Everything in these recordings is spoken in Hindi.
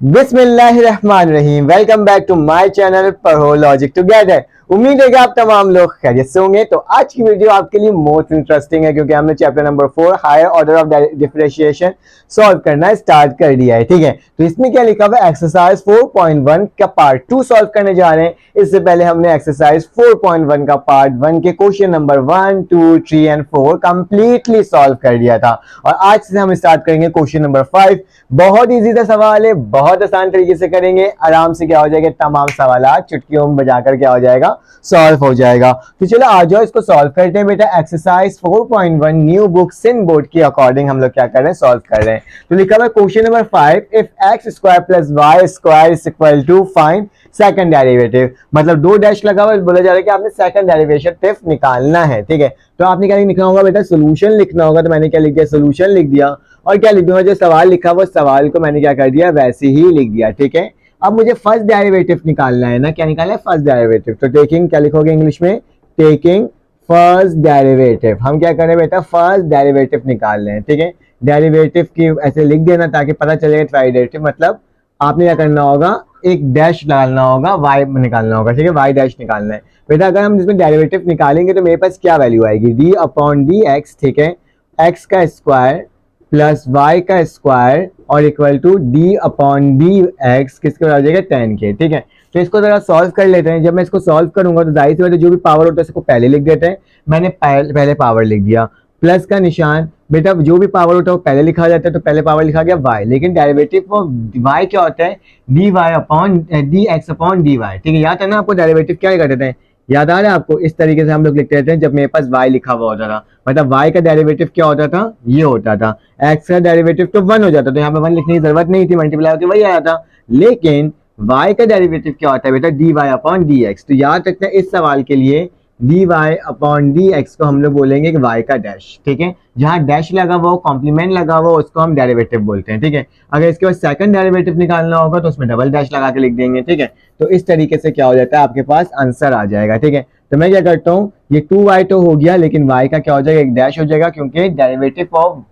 बिस्मिल्लाहिर्रहमानिर्रहीम। Welcome back to my channel Padho logic together. उम्मीद है कि आप तमाम लोग खैरियत से होंगे। तो आज की वीडियो आपके लिए मोस्ट इंटरेस्टिंग है क्योंकि हमने chapter number 4 higher order of differentiation solve करना स्टार्ट कर दिया है। ठीक है, तो इसमें क्या लिखा हुआ है, एक्सरसाइज 4.1 का पार्ट 2 सॉल्व करने जा रहे हैं। इससे पहले हमने एक्सरसाइज 4.1 का पार्ट 1 के question number 1, 2, 3 and 4 completely solve कर दिया था और आज से हम स्टार्ट करेंगे क्वेश्चन नंबर 5। बहुत इजी सा सवाल है, बहुत आसान तरीके से करेंगे, आराम से क्या हो जाएगा, तमाम सवाल चुटकियों में बजाकर क्या हो जाएगा, सॉल्व हो जाएगा। तो चलो आ जाओ, इसको सॉल्व करते हैं बेटा। एक्सरसाइज 4.1 न्यू बुक सिन बोर्ड के अकॉर्डिंग हम लोग क्या कर रहे हैं, सॉल्व कर रहे हैं। तो लिखा हुआ है question number 5, if x square plus Y square is equal to find second derivative. मतलब दो डैश लगा हुआ है, बोला जा रहा है कि आपने सेकंड डेरिवेटिव निकालना है। ठीक है, तो आपने क्या लिखना होगा बेटा, सोल्यूशन लिखना होगा। तो मैंने क्या लिख दिया, सोल्यूशन लिख दिया। और क्या लिख दूंगा, जो सवाल लिखा वो सवाल को मैंने क्या कर दिया, वैसे ही लिख दिया। ठीक है, अब मुझे फर्स्ट डेरिवेटिव निकालना है ना, क्या निकालना है, फर्स्ट डेरिवेटिव। तो टेकिंग क्या लिखोगे इंग्लिश में, टेकिंग फर्स्ट डेरिवेटिव। हम क्या करें बेटा, फर्स्ट डेरिवेटिव निकाल रहे हैं। ठीक है, डेरिवेटिव की ऐसे लिख देना ताकि पता चलेगा ट्राइडेरिवेटिव मतलब आपने क्या करना होगा, एक डैश डालना होगा, वाई निकालना होगा। ठीक है, वाई डैश निकालना है बेटा। अगर हम इसमें डेरिवेटिव निकालेंगे तो मेरे पास क्या वैल्यू आएगी, डी अपॉन डी एक्स। ठीक है, एक्स का स्क्वायर प्लस वाई का स्क्वायर और equal to d upon D x, किसके बराबर हो जाएगा, 10 के। ठीक है, तो इसको जरा सॉल्व कर लेते हैं। जब मैं इसको सॉल्व करूंगा तो जाहिर सी बात है जो भी पावर होता है उसको पहले लिख देते हैं। मैंने पहले पावर लिख दिया, प्लस का निशान बेटा, जो भी पावर होता है वो पहले लिखा जाता है, तो पहले पावर लिखा गया y। लेकिन डेरिवेटिव वो y क्या होता है, D Y upon D x upon d y. ठीक है, याद है ना आपको, डेरिवेटिव क्या कर देते हैं, याद आ रहा है आपको, इस तरीके से हम लोग लिखते रहते हैं। जब मेरे पास y लिखा हुआ होता था, मतलब y का डेरिवेटिव क्या होता था, ये होता था। x का डेरिवेटिव तो 1 हो जाता, तो यहाँ पे 1 लिखने की जरूरत नहीं थी, मल्टीप्लाई होकर वही आया था। लेकिन y का डेरिवेटिव क्या होता है बेटा, D Y upon D x. तो याद रखना इस सवाल के लिए d Y upon D x को हम लोग बोलेंगे कि y का डैश। ठीक है, जहां डैश लगा हुआ, कॉम्प्लीमेंट लगा हुआ, उसको हम डेरिवेटिव बोलते हैं। ठीक है, अगर इसके बाद सेकंड डेरिवेटिव निकालना होगा तो उसमें डबल डैश लगा के लिख देंगे। ठीक है, तो इस तरीके से क्या हो जाता है, आपके पास आंसर आ जाएगा। ठीक है, तो मैं क्या करता हूँ, ये 2y तो हो गया, लेकिन y का क्या हो जाएगा, एक डैश हो जाएगा, क्योंकि डेरिवेटिव ऑफ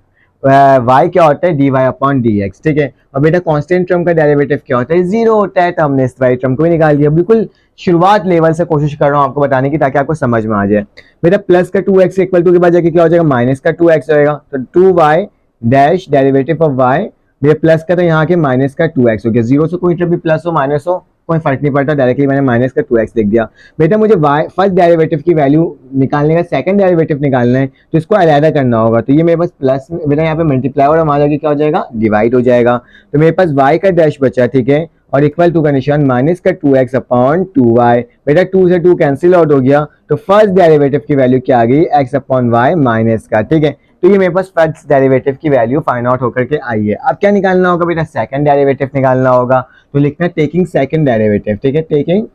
y क्या होता है, D Y upon D x. ठीक है, और बेटा कांस्टेंट टर्म का डेरिवेटिव क्या होता है, 0 होता है। तो हमने इस वाई टर्म को भी निकाल दिया। बिल्कुल शुरुआत लेवल से कोशिश कर रहा हूँ आपको बताने की, ताकि आपको समझ में आ जाए। बेटा प्लस का 2x इक्वल टू के बाद जाके क्या हो जाएगा, माइनस का 2x होएगा। तो 2y dash derivative of y, मेरे प्लस का तो यहाँ के माइनस का 2x हो गया। जीरो से कोई तरफ भी प्लस हो माइनस हो कोई फर्क नहीं पड़ता, डायरेक्टली मैंने माइनस का 2x लिख दिया। बेटा मुझे y फर्स्ट डेरिवेटिव की वैल्यू निकालने का सेकंड डेरिवेटिव निकालना है, तो इसको अलग करना होगा। तो ये मेरे पास प्लस, बेटा यहाँ पे मल्टीप्लाई और हमारा क्या हो जाएगा, डिवाइड हो जाएगा। तो मेरे पास y का डैश बचा। ठीक है, और इक्वल टू का निशान माइनस का 2x अपॉन 2y। बेटा 2 से 2 कैंसिल आउट हो गया, तो फर्स्ट डेरिवेटिव की वैल्यू क्या आ गई, x अपॉन y माइनस का। ठीक है, तो ये मेरे पास फर्स्ट डेरिवेटिव की वैल्यू फाइंड आउट होकर के आई है। अब क्या निकालना होगा बेटा, सेकंड डेरिवेटिव निकालना होगा। तो लिखना है टेकिंग सेकंड डेरिवेटिव। ठीक है, टेकिंग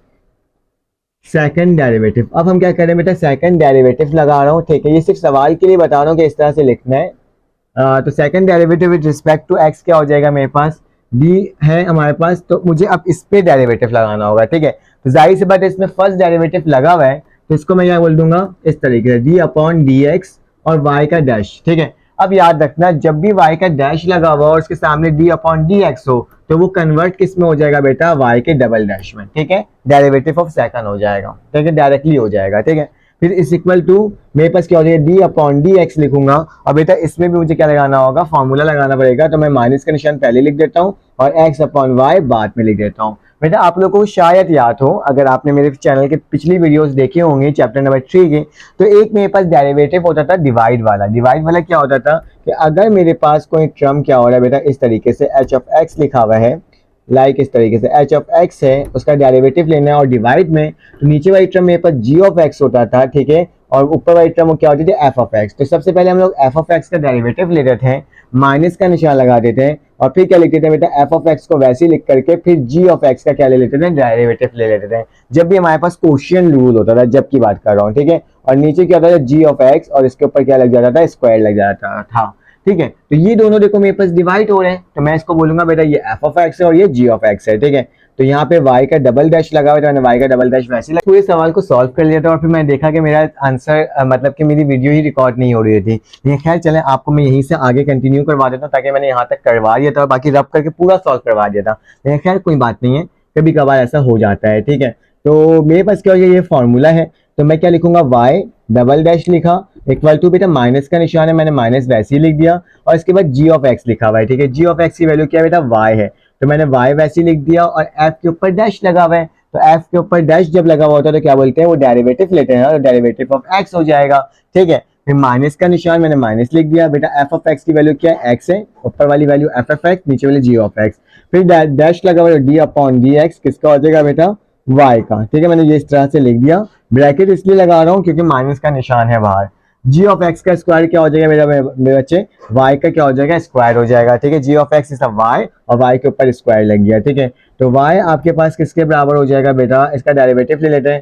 सेकंड डेरिवेटिव। अब हम क्या करें बेटा, सेकंड डेरिवेटिव लगा रहा हूँ। ठीक है, ये सिर्फ सवाल के लिए बता रहा हूँ कि इस तरह से लिखना है। तो second derivative with respect to x क्या हो जाएगा, मेरे पास डी है हमारे पास, तो मुझे अब इस पे डेरिवेटिव लगाना होगा। ठीक है, तो जाहिर सी बात है इसमें फर्स्ट डेरिवेटिव लगा हुआ है, तो इसको मैं क्या बोल दूंगा, इस तरीके से डी अपॉन डी एक्स और वाई का डैश। ठीक है, अब याद रखना जब भी वाई का डैश लगा हुआ और उसके सामने डी अपॉन डी एक्स हो, तो वो कन्वर्ट किस में हो जाएगा बेटा, वाई के डबल डैश में। ठीक है, डेरिवेटिव ऑफ सेकंड हो जाएगा। ठीक है, डायरेक्टली हो जाएगा। ठीक है, फिर इस इक्वल टू मेरे पास क्या हो जाएगा, डी अपॉन डी एक्स लिखूंगा। और बेटा इसमें भी मुझे क्या लगाना होगा, फॉर्मूला लगाना पड़ेगा। तो मैं माइनस का निशान पहले लिख देता हूँ और एक्स अपॉन वाई बाद में लिख देता हूँ। बेटा आप लोगों को शायद याद हो, अगर आपने मेरे चैनल के पिछली वीडियोस देखे होंगे चैप्टर नंबर 3 के, तो एक मेरे पास डेरिवेटिव होता था डिवाइड वाला। डिवाइड वाला क्या होता था कि अगर मेरे पास कोई टर्म क्या हो रहा है बेटा, इस तरीके से एच ऑफ एक्स लिखा हुआ है, लाइक इस तरीके से एच ऑफ एक्स है, उसका डेरिवेटिव लेना है और डिवाइड में, तो नीचे वाली टर्म मेरे पास जी ऑफ एक्स होता था। ठीक है, और ऊपर वाली टर्म क्या होती थी, एफ ऑफ एक्स। तो सबसे पहले हम लोग एफ ऑफ एक्स का डेरिवेटिव लेते थे, माइनस का निशान लगा देते हैं और फिर क्या लिखते थे बेटा, एफ ऑफ एक्स को वैसे ही लिख करके फिर जी ऑफ एक्स का क्या ले लेते थे, डेरिवेटिव ले लेते थे। जब भी हमारे पास क्वेश्चन रूल होता था, जब की बात कर रहा हूँ। ठीक है, और नीचे क्या होता था, जी ऑफ एक्स और इसके ऊपर क्या लग जाता था, स्क्वायर लग जाता था। ठीक है, तो ये दोनों देखो मेरे पास डिवाइड हो रहे हैं, तो मैं इसको बोलूंगा बेटा ये एफ ऑफ एक्स है और ये जी ऑफ एक्स है। ठीक है, तो यहाँ पे y का डबल डैश लगा हुआ है, तो मैंने y का डबल डैश वैसे लगा, पूरे सवाल को सॉल्व कर लिया था और फिर मैंने देखा कि मेरा आंसर मतलब कि मेरी वीडियो ही रिकॉर्ड नहीं हो रही थी। लेकिन खैर चले, आपको मैं यहीं से आगे कंटिन्यू करवा देता हूँ, ताकि मैंने यहाँ तक करवा दिया था और बाकी रब करके पूरा सॉल्व करवा दिया था। लेकिन खैर कोई बात नहीं है, कभी कभार ऐसा हो जाता है, ठीक है। तो मेरे पास क्या हो गया, ये फॉर्मूला है, तो मैं क्या लिखूंगा, y डबल डैश लिखा इक्वल टू, बेटा माइनस का निशान है, मैंने माइनस वैसे ही लिख दिया, और इसके बाद g ऑफ x लिखा हुआ है, ठीक है। g ऑफ x की वैल्यू क्या है बेटा, y है, तो मैंने y वैसे ही लिख दिया, और f के ऊपर डैश लगा हुआ है, तो f के ऊपर डैश जब लगा हुआ होता है तो क्या बोलते हैं, वो डेरिवेटिव लेते हैं, और डेरिवेटिव ऑफ x हो जाएगा, ठीक है। फिर माइनस का निशान मैंने माइनस लिख दिया, बेटा f ऑफ x की वैल्यू क्या है, x है, ऊपर वाली वैल्यू f ऑफ x, नीचे वाली g ऑफ x, फिर डैश लगा हुआ है d अपॉन डी एक्स, किसका हो जाएगा बेटा, y का, ठीक है। मैंने ये इस तरह से लिख दिया, ब्रैकेट इसलिए लगा रहा हूँ क्योंकि माइनस का निशान है बाहर। g ऑफ x का स्क्वायर क्या हो जाएगा मेरे बच्चे, y का क्या हो जाएगा, स्क्वायर हो जाएगा, ठीक है। g of x is y, और y के ऊपर स्क्वायर लग गया, ठीक है। तो y आपके पास किसके बराबर हो जाएगा बेटा, इसका डेरिवेटिव ले लेते हैं।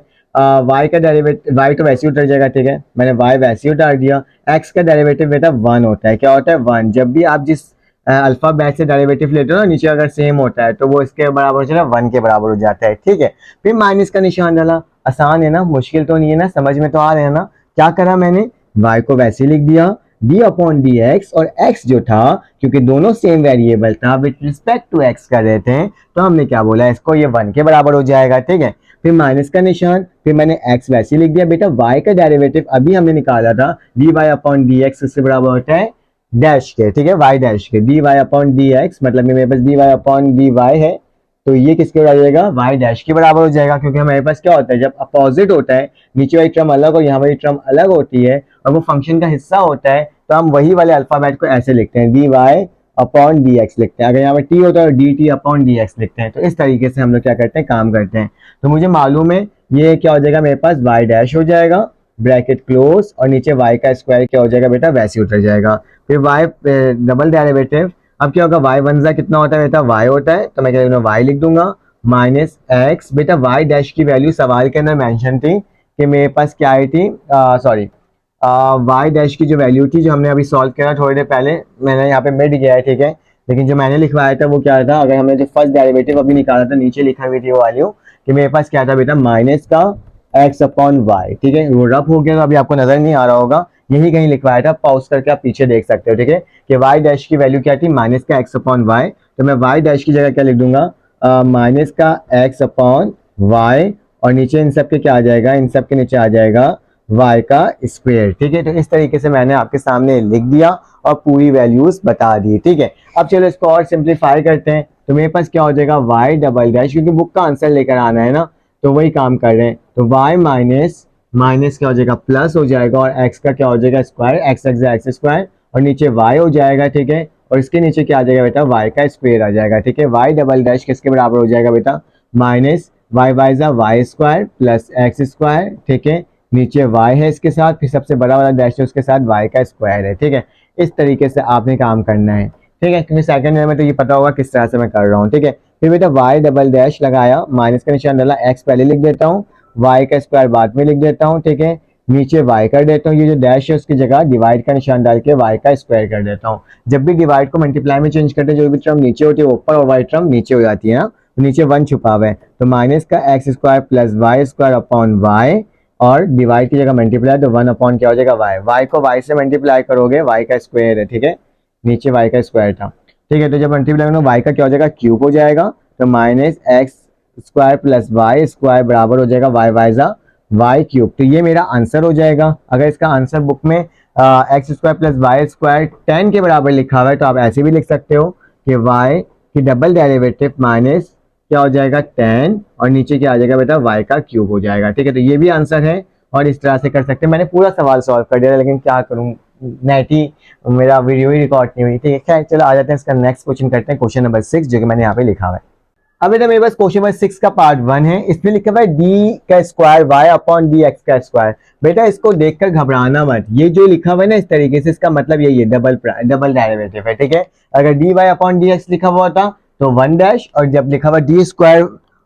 y का डेरिवेटिव, y तो वैसे ही उतर जाएगा, ठीक है, मैंने y वैसे ही उतार दिया। x का डेरिवेटिव बेटा 1 होता है, क्या होता है 1, जब भी आप जिस अल्फाबेट से डेरिवेटिव लेते हो ना, नीचे अगर सेम होता है तो वो इसके बराबर हो जाता है, 1 के बराबर हो जाता है, ठीक है। फिर माइनस का निशान डाला, आसान है ना, मुश्किल तो नहीं है ना, समझ में तो आ रहे हैं ना। क्या करा मैंने, y को वैसे लिख दिया, d अपॉन डी एक्स, और x जो था, क्योंकि दोनों सेम वेरिएबल था, विद रिस्पेक्ट टू x कर रहे थे, तो हमने क्या बोला, इसको ये 1 के बराबर हो जाएगा, ठीक है। फिर माइनस का निशान, फिर मैंने x वैसे लिख दिया, बेटा y का डेरिवेटिव अभी हमने निकाला था, dy अपॉन डी एक्स इससे बराबर होता है डैश के, ठीक है, y डैश के, dy अपॉन डी एक्स, मतलब मेरे पास dy अपॉन डी वाई है, तो ये किसके बराबर हो जाएगा, y डैश के बराबर हो जाएगा, क्योंकि हमारे पास क्या होता है, जब अपोजिट होता है, नीचे वाली टर्म अलग और यहाँ वाली टर्म अलग होती है, और वो फंक्शन का हिस्सा होता है, तो हम वही वाले अल्फाबेट को ऐसे लिखते हैं, dy अपॉन डी एक्स लिखते हैं। अगर यहाँ पर t होता है तो dt अपॉन डी एक्स लिखते हैं। तो इस तरीके से हम लोग क्या करते हैं, काम करते हैं। तो मुझे मालूम है ये क्या हो जाएगा, मेरे पास y डैश हो जाएगा, ब्रैकेट क्लोज, और नीचे y का स्क्वायर क्या हो जाएगा बेटा, वैसे उतर जाएगा। फिर y डबल डेरिवेटिव, अब क्या होगा, y वन जा कितना होता है बेटा, y होता है, तो मैं क्या लिखूंगा, y लिख दूंगा, माइनस x, बेटा y डैश की वैल्यू सवाल के अंदर मेंशन थी कि मेरे पास क्या आई थी, सॉरी y डैश की जो वैल्यू थी, जो हमने अभी सॉल्व किया थोड़ी देर पहले, मैंने यहाँ पे मिट गया है, ठीक है, लेकिन जो मैंने लिखवाया था वो क्या था, अगर हमने जो फर्स्ट डेरिवेटिव अभी निकाला था, नीचे लिखा हुई थी वो वैल्यू, कि मेरे पास क्या था बेटा, माइनस का x अपॉन वाई, ठीक है, वो रफ हो गया तो अभी आपको नजर नहीं आ रहा होगा, यही कहीं लिखवाया था, पॉज करके आप पीछे देख सकते हो, ठीक है, कि y डैश की वैल्यू क्या थी, माइनस का x अपॉन वाई, तो मैं y डैश की जगह क्या लिख दूंगा, माइनस का x अपॉन वाई, और नीचे इन सब के क्या आ जाएगा, इन सब के नीचे आ जाएगा y का स्क्वायर, ठीक है। तो इस तरीके से मैंने आपके सामने लिख दिया और पूरी वैल्यूज बता दी, ठीक है। अब चलो इसको और सिंप्लीफाई करते हैं, तो मेरे पास क्या हो जाएगा, y डबल डैश, क्योंकि बुक का आंसर लेकर आना है ना, तो वही काम कर रहे हैं, तो y माइनस माइनस क्या हो जाएगा, प्लस हो जाएगा, और x का क्या हो जाएगा, स्क्वायर, x स्क्वायर, और नीचे y हो जाएगा, ठीक है, और इसके नीचे क्या आ जाएगा बेटा, y का स्क्वायर आ जाएगा, ठीक है। y डबल डैश किसके बराबर हो जाएगा बेटा, माइनस वाई वाई जा y square plus x square, ठीक है, नीचे y है इसके साथ, फिर सबसे बड़ा वाला डैश है उसके साथ y का स्क्वायर है, ठीक है। इस तरीके से आपने काम करना है, ठीक है, क्योंकि सेकंड ईयर में तो ये पता होगा किस तरह से मैं कर रहा हूँ, ठीक है। फिर बेटा y डबल डैश लगाया, माइनस का निशान डाला, x पहले लिख देता हूँ, y का स्क्वायर बाद में लिख देता हूँ, ठीक है, नीचे y कर देता हूँ, ये जो डैश है उसकी जगह डिवाइड का निशान डाल के y का स्क्वायर कर देता हूँ। जब भी डिवाइड को मल्टीप्लाई में चेंज करते हैं, जो भी टर्म नीचे होती है ऊपर और y टर्म नीचे हो जाती है ना, तो नीचे 1 छुपा हुआ है, तो माइनस का x square plus Y square upon y, और डिवाइड की जगह मल्टीप्लाई, तो 1 अपॉन क्या हो जाएगा, y को y से मल्टीप्लाई करोगे, y का स्क्वायर है, ठीक है, नीचे y का स्क्वायर था, ठीक है, तो जब मल्टीप्लाई करोगे y का क्या हो जाएगा, क्यूब हो जाएगा, तो minus x square plus Y square बराबर हो जाएगा वाई वाई जा वाई क्यूब। तो ये मेरा आंसर हो जाएगा। अगर इसका आंसर बुक में x square plus Y square 10 के बराबर लिखा हुआ है, तो आप ऐसे भी लिख सकते हो कि y की डबल डेरिवेटिव माइनस क्या हो जाएगा 10, और नीचे क्या आ जाएगा बेटा, y का क्यूब हो जाएगा, ठीक है। तो ये भी आंसर है, और इस तरह से कर सकते हैं। मैंने पूरा सवाल सॉल्व कर दिया, लेकिन क्या करूं, नेट ही मेरा वीडियो ही रिकॉर्ड नहीं हुई, ठीक है। चलो आ जाते हैं इसका नेक्स्ट क्वेश्चन करते हैं, क्वेश्चन नंबर 6, जो कि मैंने यहाँ पे लिखा हुआ है। अब बेटा मेरे पास क्वेश्चन नंबर 6 का पार्ट 1 है, इसमें लिखा हुआ है डी का square y upon D x का स्क्वायर। बेटा इसको देखकर घबराना मत, ये जो लिखा हुआ है ना इस तरीके से, इसका मतलब यही है, डबल डेरिवेटिव है, ठीक है। अगर d Y upon D x लिखा हुआ होता तो 1 डैश, और जब लिखा हुआ d square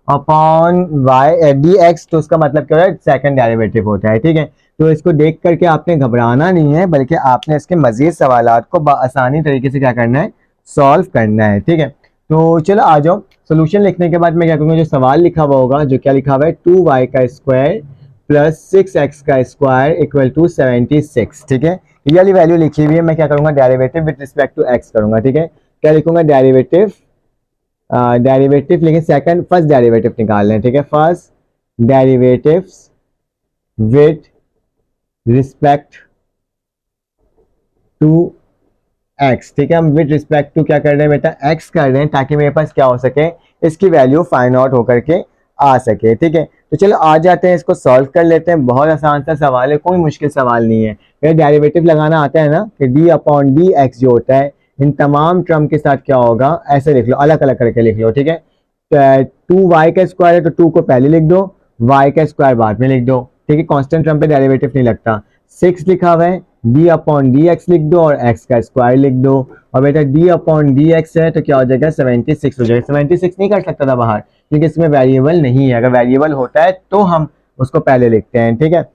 upon Y D x, तो उसका मतलब क्या होता है, सेकंड डेरिवेटिव होता है, ठीक है। तो इसको देख करके आपने घबराना नहीं है, बल्कि आपने इसके मजीद सवालात को आसानी तरीके से क्या करना है, सॉल्व करना है, ठीक है। तो चलो आ जाओ, सोल्यूशन लिखने के बाद मैं क्या करूँगा, जो सवाल लिखा हुआ होगा, जो क्या लिखा हुआ है, 2y का स्क्वायर प्लस 6x का स्क्वायर इक्वल टू 76, ठीक है। ये वाली वैल्यू लिखी हुई है, मैं क्या करूँगा, derivative with respect to x करूँगा, ठीक है। क्या लिखूंगा, डेरिवेटिव, डेरिवेटिव लेकिन सेकंड फर्स्ट डेरिवेटिव निकाल लें, ठीक है। First derivatives with respect to x, ठीक है। हम विद रिस्पेक्ट टू क्या कर रहे हैं बेटा, x कर रहे हैं, ताकि मेरे पास क्या हो सके, इसकी वैल्यू फाइंड आउट होकर के आ सके, ठीक है। तो चलो आ जाते हैं, इसको सॉल्व कर लेते हैं। बहुत आसान सा सवाल है, कोई मुश्किल सवाल नहीं है। मेरे डेरिवेटिव लगाना आता है ना, कि d अपॉन डी एक्स जो होता है, इन तमाम टर्म के साथ क्या होगा, ऐसे लिख लो, अलग अलग करके लिख लो, ठीक है। 2y का स्क्वायर है तो 2 को पहले लिख दो, y का स्क्वायर बाद में लिख दो, ठीक है। कांस्टेंट टर्म पे डेरिवेटिव नहीं लगता। 6 लिखा हुआ है, d अपॉन डी एक्स लिख दो और x का स्क्वायर लिख दो। और बेटा d अपॉन डी एक्स है तो क्या हो जाएगा, 76 हो जाएगा। 76 नहीं कर सकता था बाहर, क्योंकि इसमें वेरिएबल नहीं है। अगर वेरिएबल होता है तो हम उसको पहले लिखते हैं, ठीक है।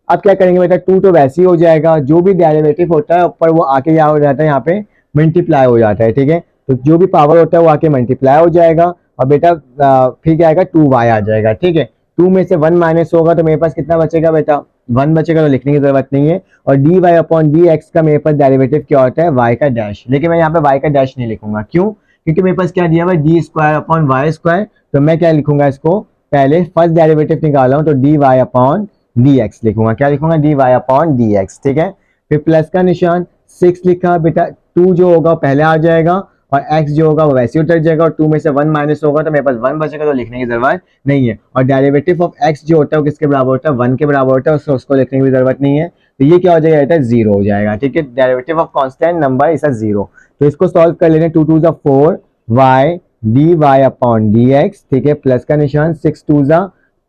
अब क्या करेंगे बेटा, 2 तो वैसे ही हो जाएगा, जो भी डेरिवेटिव होता है ऊपर वो आके क्या हो जाता है, यहाँ पे मल्टीप्लाई हो जाता है, ठीक है। तो जो भी पावर होता है वो आके मल्टीप्लाई हो जाएगा, और बेटा फिर क्या आएगा, 2y आ जाएगा, ठीक है। 2 में से 1 माइनस होगा तो मेरे पास कितना बचेगा बेटा, 1 बचेगा, तो लिखने की जरूरत नहीं है। और d Y upon D x का मेरे पास डेरिवेटिव क्या होता है, y का डैश, लेकिन मैं यहाँ पे y का डैश नहीं लिखूंगा, क्यों, क्योंकि मेरे पास क्या दिया हुआ है, d square upon y square. तो मैं क्या लिखूंगा, इसको पहले फर्स्ट डेरिवेटिव निकाला हूं, तो D Y upon D x लिखूंगा। क्या लिखूंगा, D Y upon D x, ठीक है। फिर प्लस का निशान, 6 लिखा बेटा, 2 जो होगा पहले आ जाएगा और x जो होगा वो वैसे उतर जाएगा, और 2 में से 1 माइनस होगा तो मेरे पास 1 बचेगा, तो लिखने की जरूरत नहीं है। और डेरिवेटिव ऑफ x जो होता है वो किसके बराबर होता है, 1 के बराबर होता है, उसको लिखने की जरूरत नहीं है। तो ये क्या हो जाएगा बेटा, 0 हो जाएगा, ठीक है। Derivative of constant number is 0। तो इसको सॉल्व कर लेने, 2 2 4 y d Y upon D x, ठीक है। प्लस का निशान, 6 2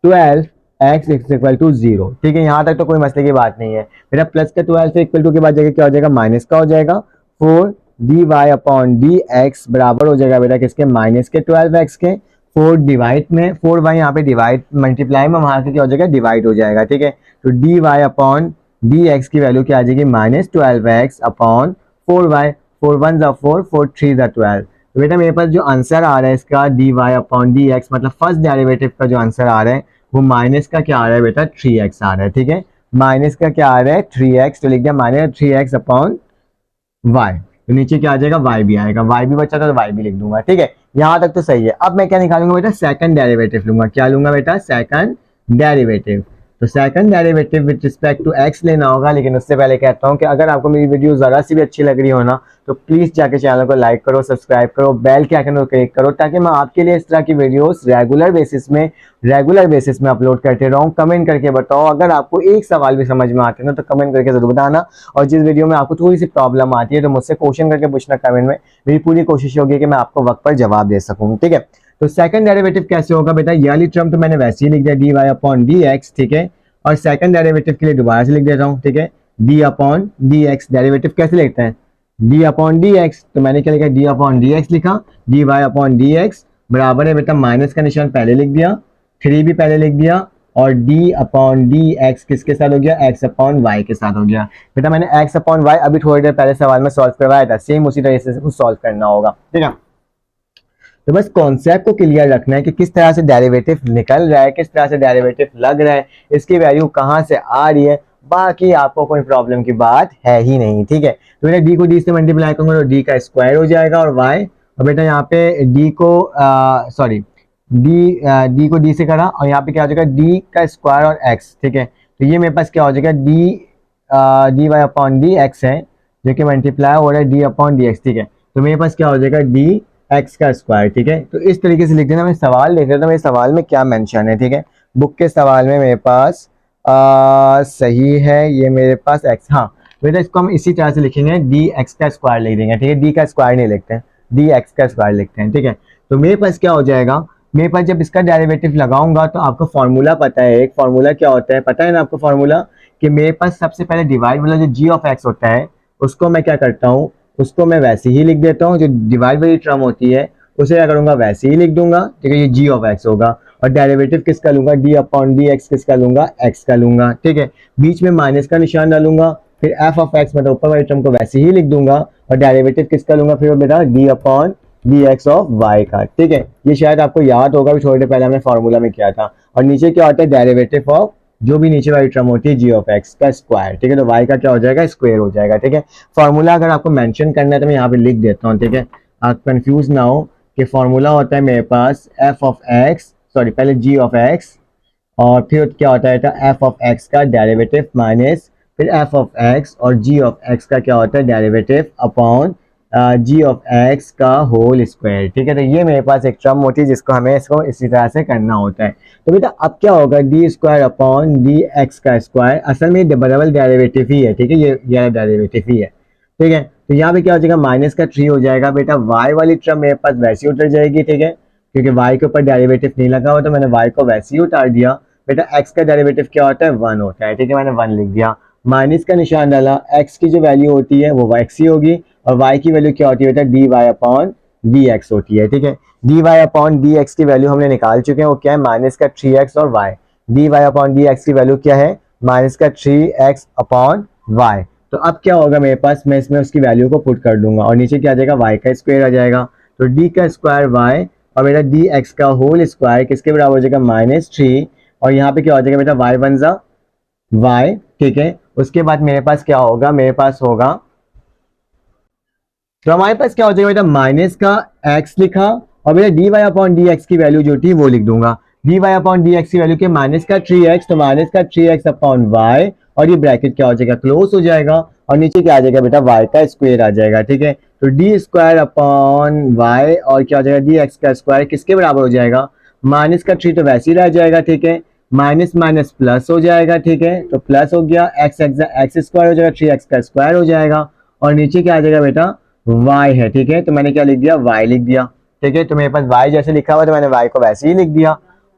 12 x इज इक्वल टू 0, ठीक है। यहाँ तक तो कोई मसले की बात नहीं है। मेरा प्लस का 12 से इक्वल टू के बाद जगह क्या हो जाएगा, माइनस का हो जाएगा। 4 d Y upon D x बराबर हो जाएगा बेटा किसके, माइनस के 12x के। 4 डिवाइड में 4y यहाँ पे डिवाइड मल्टीप्लाई में, वहां से क्या हो जाएगा, डिवाइड हो जाएगा, ठीक है। तो D Y upon D x की वैल्यू क्या आ जाएगी, माइनस 12x अपॉन 4y। 4 1 4, 4 3 12। तो बेटा मेरे पास जो आंसर आ रहा है इसका, d Y upon D x, मतलब फर्स्ट डेरिवेटिव का जो आंसर आ रहा है वो माइनस का क्या आ रहा है बेटा, 3x आ रहा है, ठीक है। माइनस का क्या आ रहा है, 3x, तो लिख दिया माइनस 3x अपॉन y। तो नीचे क्या आ जाएगा, y भी आएगा, y भी बचा था तो y भी लिख दूंगा, ठीक है। यहां तक तो सही है। अब मैं क्या निकालूंगा बेटा, सेकंड डेरिवेटिव लूंगा। क्या लूंगा बेटा, सेकंड डेरिवेटिव। तो second derivative with respect to x लेना होगा, लेकिन उससे पहले कहता हूं कि अगर आपको मेरी वीडियो जरा सी भी अच्छी लग रही हो ना, तो प्लीज जाके चैनल को लाइक करो, सब्सक्राइब करो, बेल के आइकन को क्लिक करो, ताकि मैं आपके लिए इस तरह की वीडियोस रेगुलर बेसिस में अपलोड करते रहूं। कमेंट करके बताओ, अगर आपको एक सवाल भी समझ में आते हैं ना तो कमेंट करके जरूर बताना। और जिस वीडियो में आपको थोड़ी सी प्रॉब्लम आती है तो मुझसे क्वेश्चन करके पूछना कमेंट में, मेरी पूरी कोशिश होगी कि मैं आपको वक्त पर जवाब दे सकूं, ठीक है। तो सेकंड डेरिवेटिव कैसे होगा बेटा, ये वाली टर्म तो मैंने वैसे ही लिख दिया, d Y upon D x, ठीक है। और सेकंड डेरिवेटिव के लिए दोबारा से लिख देता हूँ, ठीक है। D upon D x, derivative कैसे लिखते हैं, डी अपॉन डी एक्स। तो मैंने क्या लिखा, डी अपॉन डी एक्स लिखा। D Y upon D x बराबर है बेटा, माइनस का निशान पहले लिख दिया, 3 भी पहले लिख दिया, और d अपॉन डी एक्स किसके साथ हो गया, x अपॉन वाई के साथ हो गया। बेटा मैंने x अपॉन वाई अभी थोड़ी देर पहले सवाल में सॉल्व करवाया था, सेम उसी तरीके से सॉल्व करना होगा, ठीक है। तो बस कॉन्सेप्ट को क्लियर रखना है कि किस तरह से डेरिवेटिव निकल रहा है, किस तरह से डेरिवेटिव लग रहा है, इसकी वैल्यू कहाँ से आ रही है, बाकी आपको कोई प्रॉब्लम की बात है ही नहीं, ठीक है। तो बेटा डी को डी से मल्टीप्लाई करूंगा तो डी का स्क्वायर हो जाएगा, और वाई, और बेटा यहाँ पे डी को सॉरी डी को डी से करा, और यहाँ पे क्या हो जाएगा, डी का स्क्वायर और एक्स, ठीक है। तो ये मेरे पास क्या हो जाएगा, D Y upon D x है, जो कि मल्टीप्लाई हो रहा है डी अपॉन डी एक्स, ठीक है। तो मेरे पास क्या हो जाएगा, डी एक्स का स्क्वायर, ठीक है। तो इस तरीके से लिख देना। मैं सवाल देख रहा था, मेरे सवाल में क्या मेंशन है, ठीक है। बुक के सवाल में मेरे पास सही है ये मेरे पास एक्स, हाँ बेटा इसको हम इसी तरह से लिखेंगे, डी एक्स का स्क्वायर लिख देंगे, ठीक है। डी का स्क्वायर नहीं लिखते हैं, डी एक्स का स्क्वायर लिखते हैं, ठीक है। तो मेरे पास क्या हो जाएगा, मेरे पास जब इसका डेरिवेटिव लगाऊंगा तो आपको फॉर्मूला पता है, एक फॉर्मूला क्या होता है पता है ना आपको फॉर्मूला, कि मेरे पास सबसे पहले डिवाइड वाला जो जी ऑफ एक्स होता है उसको मैं क्या करता हूँ, उसको मैं वैसे ही लिख देता हूँ, जो डिवाइड वाली टर्म होती है उसे क्या करूंगा, वैसे ही लिख दूंगा, ठीक है। ये जी ऑफ एक्स होगा, और डेरिवेटिव किसका लूंगा, डी अपॉन डी एक्स किसका लूंगा, एक्स का लूंगा, ठीक है। बीच में माइनस का निशान डालूंगा, फिर एफ ऑफ एक्स मतलब ऊपर वाली टर्म को वैसे ही लिख दूंगा, और डेरिवेटिव किसका लूंगा फिर बेटा, D upon dx of y का, ठीक है। ये शायद आपको याद होगा, भी थोड़ी देर पहले हमने फॉर्मूला में किया था। और नीचे क्या होता है, डेरिवेटिव ऑफ जो भी नीचे वाली टर्म होती है g ऑफ x का स्क्वायर, ठीक है। तो y का क्या हो जाएगा, स्क्वायर हो जाएगा, ठीक है। फॉर्मूला अगर आपको मेंशन करना है तो मैं यहाँ पे लिख देता हूँ, ठीक है, आप कंफ्यूज ना हो कि फॉर्मूला होता है मेरे पास f ऑफ x, सॉरी पहले g ऑफ x और फिर क्या होता है एफ ऑफ एक्स का डेरिवेटिव माइनस फिर एफ ऑफ एक्स और जी ऑफ एक्स का क्या होता है derivative upon G of X का होल स्क्वायर, ठीक है। तो ये मेरे पास एक टर्म होती है जिसको हमें इसको इसी तरह से करना होता है। तो बेटा अब क्या होगा, D square upon D x का स्क्वायर, असल में डबल डेरिवेटिव ही है, ठीक है, ये डेरिवेटिव ही है, ठीक है। तो यहाँ पे क्या हो जाएगा, माइनस का 3 हो जाएगा। बेटा वाई वाली टर्म मेरे पास वैसी उतर जाएगी, ठीक है, क्योंकि y के ऊपर डेरिवेटिव नहीं लगा हुआ तो मैंने y को वैसे ही उतार दिया। बेटा x का डेरिवेटिव क्या होता है, 1 होता है, ठीक है, मैंने 1 लिख दिया। माइनस का निशान डाला, x की जो वैल्यू होती है वो x ही होगी और y की वैल्यू क्या होती है बेटा, dy अपॉन dx होती है, ठीक है। dy अपॉन dx की वैल्यू हमने निकाल चुके हैं, वो क्या है, माइनस का 3x और y। dy अपॉन dx की वैल्यू क्या है, माइनस का 3x अपॉन y। तो अब क्या होगा मेरे पास, मैं इसमें उसकी वैल्यू को पुट कर दूंगा और नीचे क्या आ जाएगा, y का स्क्वायर आ जाएगा। तो d का स्क्वायर y और बेटा डी एक्स का होल स्क्वायर किसके बराबर हो जाएगा, -3। और यहाँ पे क्या हो जाएगा बेटा, y वन जा y, ठीक है। उसके बाद मेरे पास क्या होगा, मेरे पास होगा, तो हमारे पास क्या हो जाएगा बेटा, माइनस का x लिखा और बेटा D Y upon D x की वैल्यू जो थी वो लिख दूंगा। D Y upon D x की वैल्यू के माइनस का 3x, तो माइनस का 3x अपॉन y और ये ब्रैकेट क्या हो जाएगा, क्लोज हो जाएगा और नीचे क्या आ जाएगा बेटा, y का स्क्वायर आ जाएगा, ठीक है। तो डी स्क्वायर अपॉन y और क्या हो जाएगा, डी एक्स का स्क्वायर किसके बराबर हो जाएगा, माइनस का 3 तो वैसे ही रह जाएगा, ठीक है, माइनस माइनस प्लस हो जाएगा, ठीक है। तो प्लस हो गया, एक्स एक्स स्क्वायर हो जाएगा, 3x का स्क्वायर हो जाएगा और नीचे क्या आ जाएगा बेटा, y है, ठीक है। तो मैंने क्या लिख दिया, y लिख दिया, ठीक है। तो मेरे पास y जैसे लिखा हुआ तो मैंने y को वैसे ही लिख दिया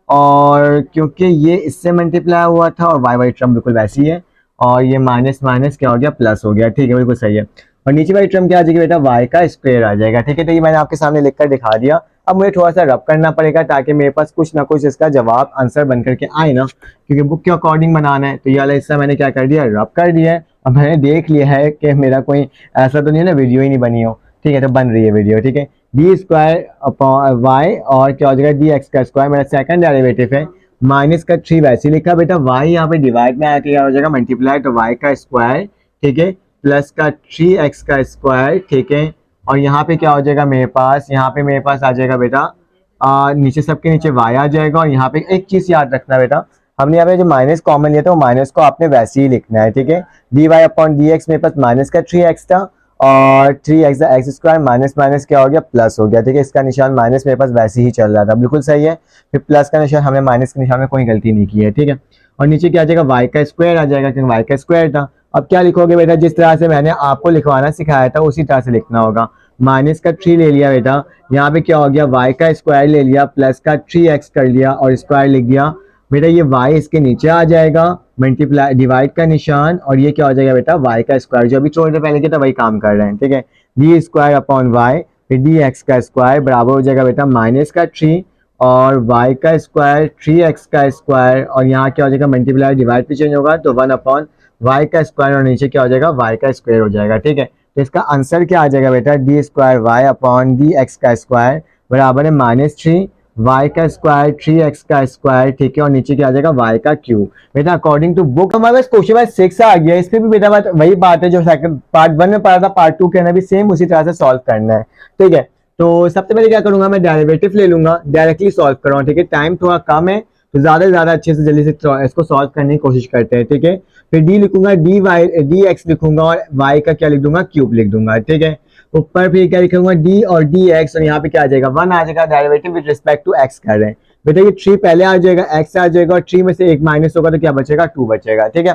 और क्योंकि ये इससे मल्टीप्लाई हुआ था और y वाली टर्म बिल्कुल वैसी है और ये माइनस माइनस क्या हो गया, प्लस हो गया, ठीक है, बिल्कुल सही है। और नीचे वाली टर्म क्या आ जाएगी बेटा, y का स्क्वायर आ जाएगा, ठीक है। तो ये मैंने आपके सामने लिखकर दिखा दिया। अब मुझे थोड़ा सा रब करना पड़ेगा ताकि मेरे पास कुछ ना कुछ इसका जवाब आंसर बन करके आए ना, क्योंकि बुक के अकॉर्डिंग बनाना है। तो ये वाला हिस्सा मैंने क्या कर दिया, रब कर दिया है। अब मैंने देख लिया है कि मेरा कोई ऐसा तो नहीं है ना वीडियो ही नहीं बनी हो, ठीक है, तो बन रही है वीडियो, ठीक है। डी स्क्वायर अपॉन वाई और क्या हो जाएगा, डी एक्स का स्क्वायर मेरा सेकंड डेरिवेटिव है, माइनस का 3 वैसे लिखा बेटा, y यहाँ पे डिवाइड में आके क्या हो जाएगा, मल्टीप्लाई, तो y का स्क्वायर, ठीक है, प्लस का 3x का स्क्वायर, ठीक है। और यहाँ पे क्या हो जाएगा मेरे पास, यहाँ पे मेरे पास आ जाएगा बेटा नीचे सबके नीचे y आ जाएगा। और यहाँ पे एक चीज याद रखना बेटा, हमने यहाँ पे जो माइनस कॉमन लिया था वो माइनस को आपने वैसे ही लिखना है, ठीक है। D Y upon D X मेरे पास माइनस का 3x था और 3x x square minus minus क्या हो गया, प्लस हो गया, ठीक है। इसका निशान माइनस मेरे पास वैसे ही चल रहा था, बिल्कुल सही है। फिर प्लस का निशान, हमने माइनस के निशान में कोई गलती नहीं की है, ठीक है। और नीचे क्या आ जाएगा, y का स्क्वायर आ जाएगा क्योंकि y का स्क्वायर था। अब क्या लिखोगे बेटा, जिस तरह से मैंने आपको लिखवाना सिखाया था उसी तरह से लिखना होगा। माइनस का 3 ले लिया बेटा, यहाँ पे क्या हो गया, y का स्क्वायर ले लिया, प्लस का 3x कर लिया और स्क्वायर लिख दिया बेटा। ये y इसके नीचे आ जाएगा, मल्टीप्लाई डिवाइड का निशान और ये क्या हो जाएगा बेटा, y का स्क्वायर, जो अभी थोड़ी देर पहले किया था वही काम कर रहे हैं, ठीक है। डी स्क्वायर अपॉन वाई, फिर डी एक्स का स्क्वायर बराबर हो जाएगा बेटा माइनस का 3 और y का स्क्वायर 3x का स्क्वायर और यहाँ क्या हो जाएगा, मल्टीप्लाई डिवाइड पे चेंज होगा तो 1 अपॉन y का स्क्वायर और नीचे क्या हो जाएगा, y का स्क्वायर हो जाएगा, ठीक है। तो इसका आंसर क्या आ जाएगा बेटा, D square Y upon D x का स्क्वायर बराबर है -3 y का स्क्वायर 3x का स्क्वायर, ठीक है, और नीचे क्या आ जाएगा, y का क्यूब। बेटा अकॉर्डिंग टू बुक हमारे पास क्वेश्चन नंबर 6 आ गया। इस पे भी बेटा वही बात है जो सेकंड पार्ट 1 में पढ़ा था, पार्ट 2 के अंदर भी सेम उसी तरह से सॉल्व करना है, ठीक है। तो सबसे पहले क्या करूंगा, मैं डेरिवेटिव ले लूंगा, डायरेक्टली सॉल्व कर रहा हूँ, ठीक है। टाइम थोड़ा कम है तो ज्यादा से ज्यादा अच्छे से जल्दी से इसको सॉल्व करने की कोशिश करते हैं, ठीक है। फिर डी लिखूंगा, डी एक्स लिखूंगा और y का क्या लिख दूंगा, क्यूब लिख दूंगा, ठीक है। ऊपर फिर क्या लिखूंगा, d और dx और यहाँ पे क्या आ जाएगा, 1 आ जाएगा, derivative with respect to x कर रहे हैं बेटा। ये 3 पहले आ जाएगा, x आ जाएगा और 3 में से एक माइनस होगा तो क्या बचेगा, 2 बचेगा, ठीक है।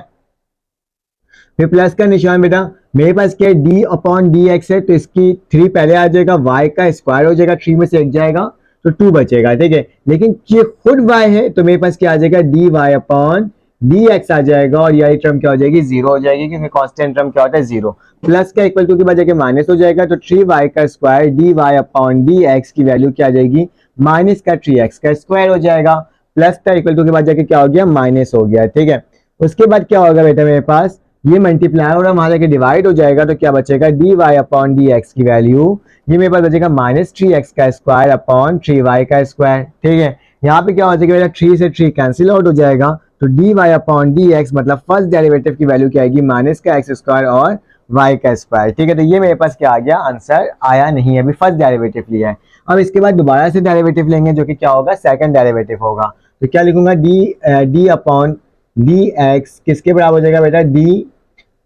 फिर प्लस का निशान बेटा, मेरे पास क्या है, d अपॉन डी एक्स है तो इसकी 3 पहले आ जाएगा, y का स्क्वायर हो जाएगा, 3 में से एक जाएगा तो 2 बचेगा, ठीक है। लेकिन ये खुद y है तो मेरे पास क्या आ जाएगा, D Y upon D X आ जाएगा और यही टर्म क्या हो जाएगी, 0 हो जाएगी क्योंकि कांस्टेंट टर्म क्या होता है, 0। प्लस का इक्वल टू के बाद जाके माइनस हो जाएगा तो 3y का square D Y upon D x की वैल्यू क्या आ जाएगी, माइनस का 3x का स्क्वायर हो जाएगा। प्लस का इक्वल टू के बाद जाके क्या हो गया, माइनस हो गया, ठीक है। उसके बाद क्या होगा बेटा, मेरे पास ये मल्टीप्लाई और वहां जाके डिवाइड हो जाएगा तो क्या बचेगा, D Y upon D x की वैल्यू ये मेरे पास बचेगा माइनस 3x का स्क्वायर अपॉन 3y का स्क्वायर। ठीक है, यहाँ पे क्या हो जाएगा बेटा, 3 से 3 कैंसिल आउट हो जाएगा, तो D Y upon D x मतलब फर्स्ट डेरिवेटिव की वैल्यू क्या आएगी, माइनस का एक्स स्क्वायर और y का स्क्वायर। ठीक है, तो ये मेरे पास क्या आ गया, आंसर आया नहीं है, अभी फर्स्ट डेरिवेटिव लिया है। अब इसके बाद दोबारा से डेरिवेटिव लेंगे जो कि क्या होगा, सेकंड डेरिवेटिव होगा। तो क्या लिखूंगा, डी अपॉन डी एक्स किसके बराबर हो जाएगा बेटा, डी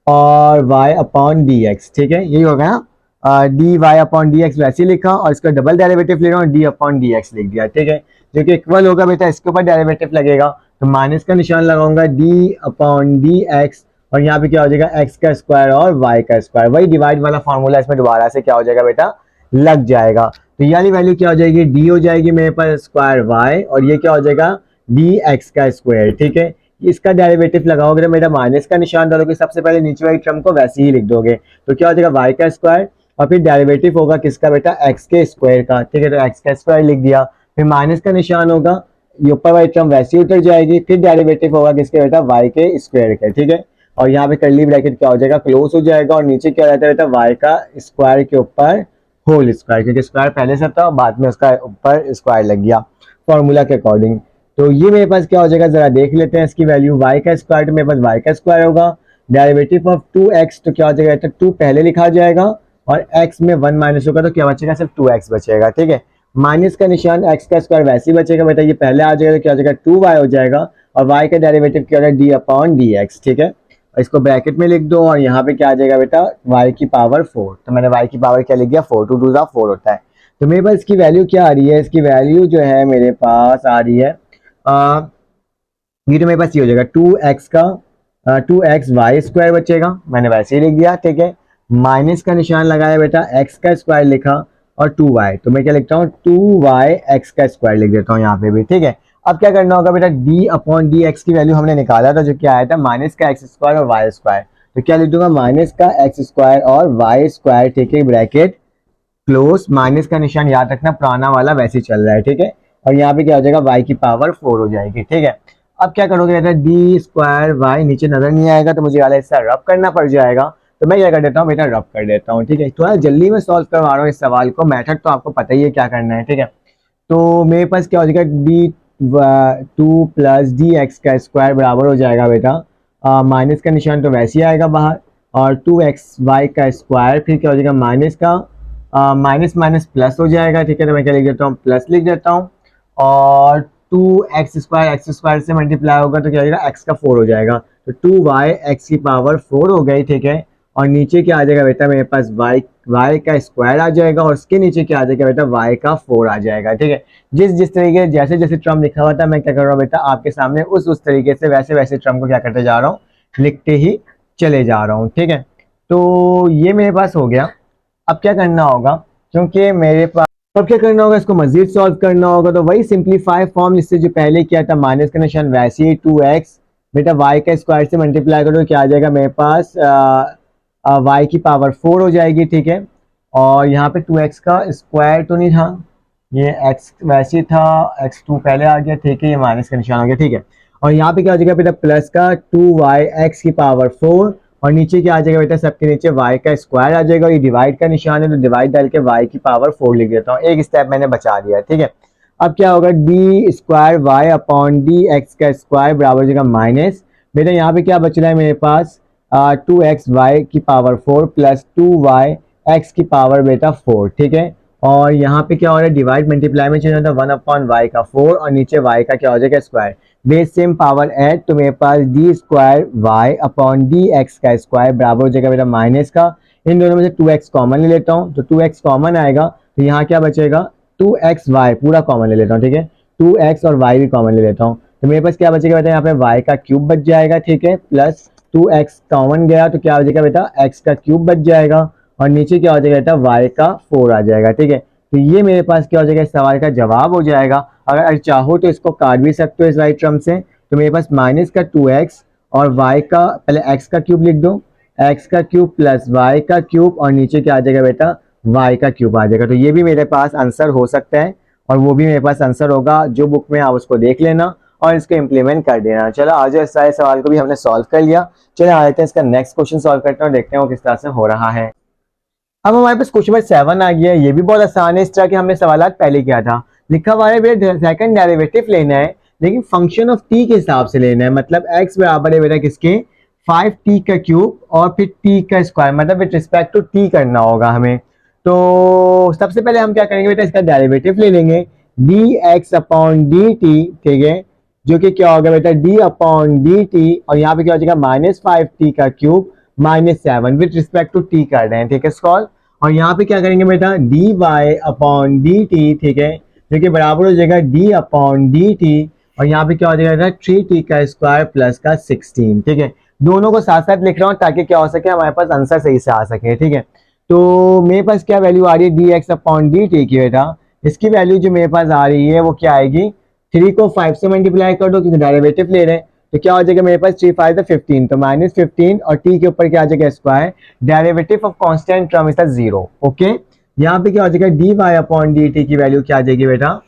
और y अपॉन डी एक्स। ठीक है, यही होगा ना, D Y upon D X वैसे ही लिखा और इसका डबल डेरिवेटिव ले रहा हूँ, डी अपॉन डी एक्स लिख दिया। ठीक है, जो कि इक्वल होगा बेटा, इसके ऊपर डेरिवेटिव लगेगा तो माइनस का निशान लगाऊंगा, डी अपॉन डी एक्स और यहाँ पे क्या हो जाएगा, एक्स का स्क्वायर और वाई का स्क्वायर, वही डिवाइड वाला फॉर्मूला इसमें दोबारा से क्या हो जाएगा बेटा, लग जाएगा। तो ये वाली वैल्यू क्या हो जाएगी, डी हो जाएगी मेरे पास स्क्वायर वाई और ये क्या हो जाएगा, डी एक्स का स्क्वायर। ठीक है, इसका डेरिवेटिव लगाओगे तो मेरा माइनस का निशान डालोगे सबसे पहले नीचे वाली टर्म को वैसे ही लिख दोगे, तो क्या हो जाएगा वाई का स्क्वायर और फिर डेरिवेटिव होगा किसका बेटा, एक्स के स्क्वायर का। ठीक है, तो एक्स का स्क्वायर लिख दिया, फिर माइनस का निशान होगा, ये ऊपर वाली टर्म वैसे ही उतर जाएगी, फिर डेरिवेटिव होगा किसके बेटा, वाई के स्क्वायर का। ठीक है, और यहाँ पे कर्ली ब्रैकेट क्या हो जाएगा, क्लोज हो जाएगा और नीचे क्या रहता है बेटा, वाई का स्क्वायर के ऊपर होल स्क्वायर, क्योंकि स्क्वायर पहले से था और बाद में उसका ऊपर स्क्वायर लग गया फॉर्मूला के अकॉर्डिंग। तो ये मेरे पास क्या हो जाएगा, जरा देख लेते हैं इसकी वैल्यू, y का स्क्वायर तो मेरे पास y का स्क्वायर होगा, डेरिवेटिव ऑफ 2x तो क्या हो जाएगा, तो 2 पहले लिखा जाएगा और x में 1 माइनस होगा तो क्या बचेगा, सिर्फ 2x बचेगा। ठीक है, माइनस का निशान, x का स्क्वायर वैसे ही बचेगा बेटा, ये पहले आ जाएगा तो क्या हो जाएगा 2y हो जाएगा और y का डेरिवेटिव क्या हो जाएगा, d अपॉन डी एक्स। ठीक है, इसको ब्रैकेट में लिख दो और यहाँ पे क्या आ जाएगा बेटा, y की पावर 4, तो मैंने y की पावर क्या लिख दिया, 4 2 2 4 होता है। तो मेरे पास इसकी वैल्यू क्या आ रही है, इसकी वैल्यू जो है मेरे पास आ रही है, ये तो मेरे पास ये हो जाएगा 2x का 2x वाई स्क्वायर बचेगा, मैंने वैसे ही लिख दिया। ठीक है, माइनस का निशान लगाया बेटा, x का स्क्वायर लिखा और 2y, तो मैं क्या लिखता हूँ 2y x का स्क्वायर लिख देता हूँ यहाँ पे भी। ठीक है, अब क्या करना होगा बेटा, d अपॉन डी एक्स की वैल्यू हमने निकाला था जो क्या आया था, माइनस का एक्स स्क्वायर और वाई स्क्वायर, तो क्या लिख दूंगा, माइनस का एक्स स्क्वायर और वाई स्क्वायर। ठीक है, ब्रैकेट क्लोज, माइनस का निशान याद रखना पुराना वाला वैसे ही चल रहा है। ठीक है, और यहाँ पे क्या हो जाएगा, y की पावर 4 हो जाएगी। ठीक है, अब क्या करोगे बेटा, डी स्क्वायर वाई नीचे नजर नहीं आएगा तो मुझे वाला हिस्सा रब करना पड़ जाएगा, तो मैं क्या कर देता हूँ बेटा, रब कर देता हूँ। ठीक है, थोड़ा जल्दी में सॉल्व करवा रहा हूँ इस सवाल को, मेथड तो आपको पता ही है क्या करना है। ठीक है, तो मेरे पास क्या हो जाएगा, डी 2 प्लस डी एक्स का स्क्वायर बराबर हो जाएगा बेटा, माइनस का निशान तो वैसे ही आएगा बाहर और 2xy का स्क्वायर, फिर क्या हो जाएगा माइनस का माइनस माइनस प्लस हो जाएगा। ठीक है, तो मैं क्या लिख देता हूँ, प्लस लिख देता हूँ और 2x स्क्वायर से मल्टीप्लाई होगा तो क्या हो जाएगा, x का 4 हो जाएगा, तो 2y x की पावर 4 हो गई। ठीक है, और नीचे क्या आ जाएगा बेटा, मेरे पास y का स्क्वायर आ जाएगा और उसके नीचे क्या आ जाएगा बेटा, y का 4 आ जाएगा। ठीक है, जिस तरीके जैसे जैसे टर्म लिखा हुआ था मैं क्या कर रहा हूँ बेटा, आपके सामने उस तरीके से वैसे वैसे टर्म को क्या करते जा रहा हूँ, लिखते ही चले जा रहा हूँ। ठीक है, तो ये मेरे पास हो गया। अब क्या करना होगा, क्योंकि मेरे पास अब क्या करना होगा, इसको मजीद सॉल्व करना होगा, तो वही सिंप्लीफाई फॉर्म जिससे जो पहले किया था, माइनस का निशान वैसे ही 2x बेटा y का स्क्वायर से मल्टीप्लाई करो क्या आ जाएगा मेरे पास, y की पावर 4 हो जाएगी। ठीक है, और यहाँ पे 2x का स्क्वायर तो नहीं था, ये x वैसे था, x2 पहले आ गया। ठीक है, ये माइनस का निशान आ गया। ठीक है, और यहाँ पे क्या हो जाएगा बेटा, प्लस का 2y x की पावर 4 और नीचे क्या आ जाएगा बेटा, सबके नीचे y का स्क्वायर आ जाएगा, ये डिवाइड का निशान है तो डिवाइड डाल के y की पावर 4 लिख देता हूँ, एक स्टेप मैंने बचा दिया। ठीक है, अब क्या होगा, D square Y upon D x का स्क्वायर बराबर हो जाएगा माइनस, बेटा यहाँ पे क्या बच रहा है मेरे पास, 2x वाई की पावर 4 प्लस 2y x की पावर बेटा 4। ठीक है, और यहाँ पे क्या हो रहा है, डिवाइड मल्टीप्लाई में चेंज होता है, 1 अपॉन वाई का 4 और नीचे y का क्या हो जाएगा, square, base same power add, तो मेरे पास D square Y upon D x का स्क्वायर बराबर हो जाएगा बेटा माइनस का, इन दोनों में से 2x कॉमन ले लेता हूँ तो 2x कॉमन आएगा, तो यहाँ क्या बचेगा 2xy पूरा कॉमन ले लेता हूँ। ठीक है, 2x और y भी कॉमन ले लेता हूँ, तो मेरे पास क्या बचेगा बेटा, यहाँ पे y का क्यूब बच जाएगा। ठीक है, प्लस 2x कॉमन गया तो क्या बचेगा बेटा, x का क्यूब बच जाएगा और नीचे क्या हो जाएगा बेटा, y का 4 आ जाएगा। ठीक है, तो ये मेरे पास क्या हो जाएगा, इस सवाल का जवाब हो जाएगा। अगर चाहो तो इसको काट भी सकते हो इस राइट टर्म से, तो मेरे पास माइनस का 2x और y का, पहले x का क्यूब लिख दो, x का क्यूब प्लस y का क्यूब और नीचे क्या आ जाएगा बेटा, y का क्यूब आ जाएगा। तो ये भी मेरे पास आंसर हो सकता है और वो भी मेरे पास आंसर होगा, जो बुक में आप उसको देख लेना और इसको इम्प्लीमेंट कर देना। चलो आज इस सारे सवाल को भी हमने सॉल्व कर लिया। चलो आ जाते हैं इसका नेक्स्ट क्वेश्चन सॉल्व करते हैं और देखते हैं वो किस तरह से हो रहा है। अब हमारे पास क्वेश्चन नंबर 7 आ गया है। ये भी बहुत आसान है, इस तरह के हमने सवाल पहले किया था। लिखा हुआ है बेटा सेकंड डेरिवेटिव लेना है लेकिन फंक्शन ऑफ टी के हिसाब से लेना है। मतलब x बराबर है बेटा किसके 5t का क्यूब और फिर t का स्क्वायर, मतलब विद रिस्पेक्ट टू t करना होगा हमें। तो सबसे पहले हम क्या करेंगे बेटा, इसका डेरिवेटिव ले लेंगे dx अपॉन dt, ठीक है, जो कि क्या होगा बेटा d अपॉन dt, और यहाँ पे क्या हो जाएगा -5t का cube -7 with respect to t कर रहे हैं, ठीक है सॉल्व। और यहाँ पे क्या करेंगे बेटा dy अपॉन dt, ठीक है, जो कि बराबर हो जाएगा d अपॉन dt, और यहाँ पे क्या हो जाएगा 3t का स्क्वायर प्लस का 16, ठीक है। दोनों को साथ साथ लिख रहा हूँ ताकि क्या हो सके हमारे पास आंसर सही से आ सके, ठीक है। तो मेरे पास क्या वैल्यू आ रही है dx अपॉन dt की बेटा, इसकी वैल्यू जो मेरे पास आ रही है वो क्या आएगी, 3 को 5 से मल्टीप्लाई कर दो क्योंकि डेरिवेटिव ले रहे हैं, तो क्या हो जाएगा मेरे पास 3 5 15, तो -15 और t के ऊपर क्या आ जाएगा square, derivative of constant term is 0, okay. यहाँ पे क्या हो जाएगा dy अपॉन dt की वैल्यू क्या आ जाएगी बेटा,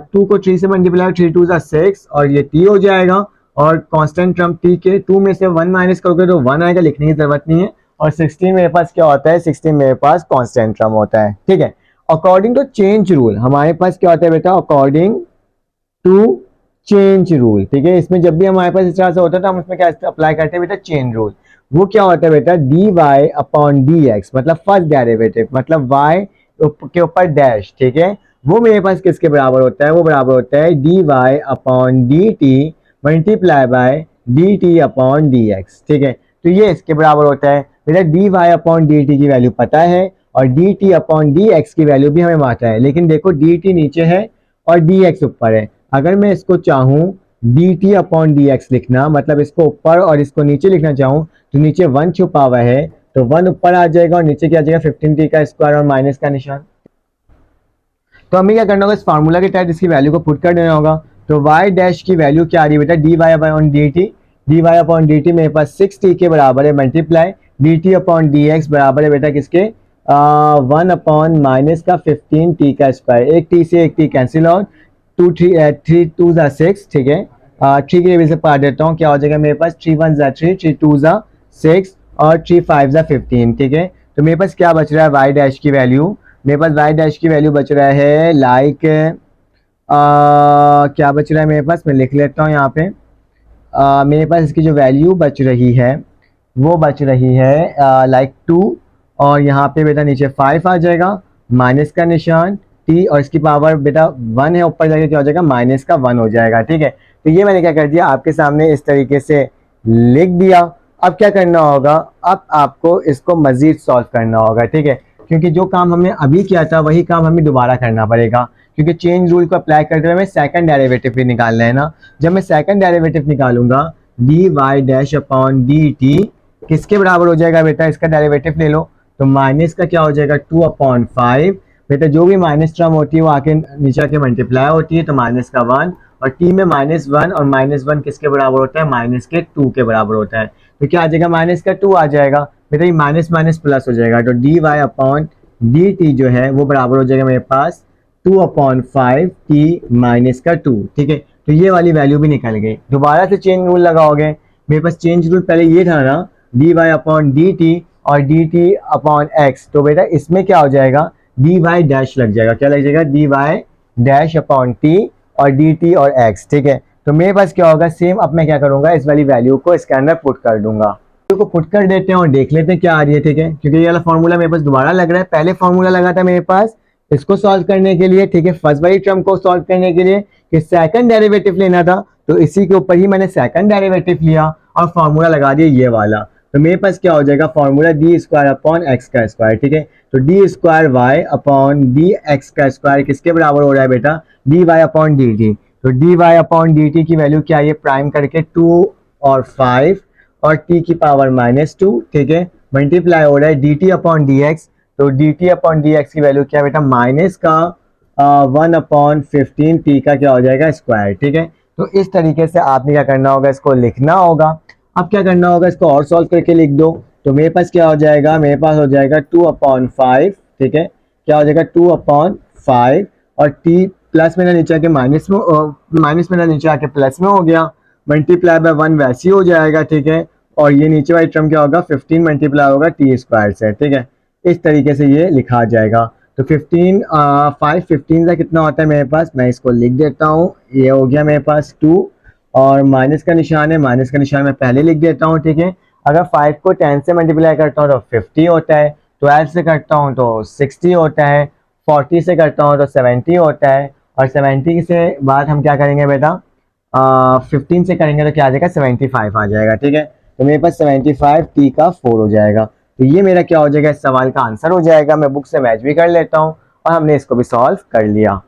2 को 3 से मल्टीप्लाई 3 2 6 और ये t हो जाएगा, और कांस्टेंट टर्म t के 2 में से 1 माइनस करोगे तो 1 आएगा, लिखने की जरूरत नहीं है। और 16 मेरे पास क्या होता है, 16 मेरे पास कांस्टेंट टर्म होता है, ठीक है। अकॉर्डिंग टू चेंज रूल हमारे पास क्या होता है बेटा, अकॉर्डिंग टू चेंज रूल, ठीक है। इसमें जब भी हमारे पास इस तरह से होता है तो हम इसमें क्या अप्लाई करते हैं बेटा, चेंज रूल। वो क्या होता है बेटा dy अपॉन dx, मतलब फर्स्ट डेरिवेटिव, मतलब y के ऊपर डैश, ठीक है, वो मेरे पास किसके बराबर होता है, वो बराबर होता है dy upon dt multiply by dt upon dx, ठीक है। तो ये इसके बराबर होता है बेटा, dy अपॉन dt की वैल्यू पता है और dt अपॉन dx की वैल्यू भी हमें मालूम है, लेकिन देखो dt नीचे है और dx ऊपर है। अगर मैं इसको चाहूँ dt अपॉन dx लिखना, मतलब इसको ऊपर और इसको नीचे लिखना चाहूँ, तो नीचे 1 छुपा हुआ है तो 1 ऊपर आ जाएगा और नीचे क्या आ जाएगा 15t का स्क्वायर और माइनस का निशान। तो हमें क्या करना होगा, इस फार्मूला के तहत इसकी वैल्यू को पुट कर देना होगा। तो y डैश की वैल्यू क्या आ रही है बेटा, dy upon dt, dy upon dt मेरे पास 6t के बराबर है मल्टीप्लाई dt अपॉन dx बराबर है बेटा किसके 1 अपॉन माइनस का 15t का स्क्वायर, एक t से एक t कैंसिल आउट, 3 2 6, ठीक है। 3 के लिए से पा देता हूँ, क्या हो जाएगा मेरे पास 3 1 3, 3 2 6 और 3 5 15, ठीक है। तो मेरे पास क्या बच रहा है y डैश की वैल्यू, मेरे पास y डैश की वैल्यू बच रहा है लाइक क्या बच रहा है मेरे पास, मैं लिख लेता हूँ यहाँ पे। मेरे पास इसकी जो वैल्यू बच रही है वो बच रही है लाइक 2, और यहाँ पे बेटा नीचे 5 आ जाएगा, माइनस का निशान t और इसकी पावर बेटा 1 है, ऊपर जाके क्या हो जाएगा माइनस का 1 हो जाएगा, ठीक है। तो ये मैंने क्या कर दिया आपके सामने इस तरीके से लिख दिया। अब क्या करना होगा, अब आपको इसको मजीद सॉल्व करना होगा, ठीक है, क्योंकि जो काम हमने अभी किया था वही काम हमें दोबारा करना पड़ेगा, क्योंकि चेंज रूल को अप्लाई करते हुए हमें सेकंड डेरिवेटिव भी निकालना है ना। जब मैं सेकंड डेरिवेटिव निकालूंगा dy डैश अपॉन dt किसके बराबर हो जाएगा बेटा, इसका डेरिवेटिव ले लो, तो माइनस का क्या हो जाएगा 2 अपॉन 5, बेटा जो भी माइनस टर्म होती है वो आके नीचे आके मल्टीप्लाई होती है, तो माइनस का 1, और t में -1 और -1 किसके बराबर होता है, माइनस के 2 के बराबर होता है, तो क्या आ जाएगा माइनस का 2 आ जाएगा बेटा, ये माइनस माइनस प्लस हो जाएगा, तो dy अपॉन dt जो है वो बराबर हो जाएगा मेरे पास 2 अपॉन 5 t माइनस का 2, ठीक है। तो ये वाली वैल्यू भी निकल गई। दोबारा से चेंज रूल लगाओगे, मेरे पास चेंज रूल पहले ये था ना dy अपॉन dt और dt अपॉन x, तो बेटा इसमें क्या हो जाएगा dy डैश लग जाएगा, क्या लग जाएगा dy डैश अपॉन t और dt और x, ठीक है। तो मेरे पास क्या होगा सेम, अब मैं क्या करूंगा इस वाली वैल्यू को इसके अंदर पुट कर दूंगा, को पुट कर देते हैं और देख लेते हैं क्या आ रही है, ठीक है, क्योंकि ये वाला फॉर्मूला मेरे पास दोबारा लग रहा है, पहले फॉर्मूला लगा था मेरे पास इसको सॉल्व करने के लिए, ठीक है, फर्स्ट वाली टर्म को सॉल्व करने के लिए कि सेकंड डेरिवेटिव लेना था, तो इसी के ऊपर ही मैंने सेकंड डेरिवेटिव लिया और फॉर्मूला लगा दिया ये वाला। तो मेरे पास क्या हो जाएगा formula D square upon X का स्क्वायर, ठीक है। तो D square Y upon D x का स्क्वायर किसके बराबर हो रहा है बेटा, D Y upon D T. तो D Y upon D T की वैल्यू क्या है, प्राइम करके 2 और 5 और t की पावर -2, ठीक है, मल्टीप्लाई हो रहा है dt अपॉन डी एक्स। तो dt अपॉन डी एक्स की वैल्यू क्या है बेटा, माइनस का 1 अपॉन 15 t का क्या हो जाएगा स्क्वायर, ठीक है। तो इस तरीके से आपने क्या करना होगा, इसको लिखना होगा। अब क्या करना होगा, इसको और सॉल्व करके लिख दो। तो मेरे पास क्या हो जाएगा, मेरे पास हो जाएगा 2 अपॉन 5, ठीक है, क्या हो जाएगा 2 अपॉन 5 और t प्लस मेरा नीचे आके माइनस में, माइनस मेरा नीचे आके प्लस में हो गया, मल्टीप्लाई बाय 1 वैसे ही हो जाएगा, ठीक है। और ये नीचे वाली टर्म क्या होगा, 15 मल्टीप्लाई होगा टी स्क्वायर से, ठीक है। इस तरीके से ये लिखा जाएगा। तो 15 5 15 का कितना होता है मेरे पास, मैं इसको लिख देता हूँ। ये हो गया मेरे पास 2, और माइनस का निशान है, माइनस का निशान मैं पहले लिख देता हूँ, ठीक है। अगर 5 को 10 से मल्टीप्लाई करता हूँ तो 50 होता है, 12 से करता हूँ तो 60 होता है, 40 से करता हूँ तो 70 होता है, और 70 से बाद हम क्या करेंगे बेटा, 15 से करेंगे तो क्या आ जाएगा, 75 आ जाएगा, ठीक है। तो मेरे पास 75 टी का 4 हो जाएगा। तो ये मेरा क्या हो जाएगा, इस सवाल का आंसर हो जाएगा। मैं बुक से मैच भी कर लेता हूँ, और हमने इसको भी सॉल्व कर लिया।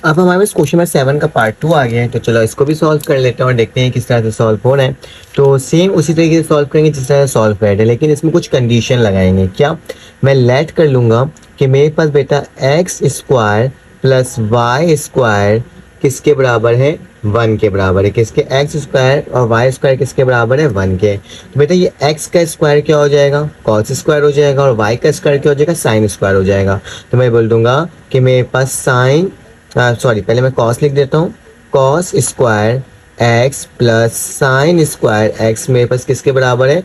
अब हमारे पास क्वेश्चन नंबर 7 का पार्ट 2 आ गया है, तो चलो इसको भी सॉल्व कर लेते हैं और देखते हैं किस तरह से सॉल्व हो रहा है। तो सेम उसी तरीके से सॉल्व करेंगे जिस तरह से सॉल्व कर रहे हैं, लेकिन इसमें कुछ कंडीशन लगाएंगे। क्या, मैं लेट कर लूँगा कि मेरे पास बेटा X square plus Y square किसके बराबर है, 1 के बराबर है। किसके, एक्स स्क्वायर और वाई स्क्वायर किसके बराबर है, 1 के। तो बेटा ये एक्स का स्क्वायर क्या हो जाएगा, कॉस स्क्वायर हो जाएगा, और वाई का स्क्वायर क्या हो जाएगा, साइन स्क्वायर हो जाएगा। तो मैं बोल दूंगा कि मेरे पास साइन, सॉरी पहले मैं कॉस लिख देता हूँ, cos square x plus sine square x मेरे पास किसके बराबर है,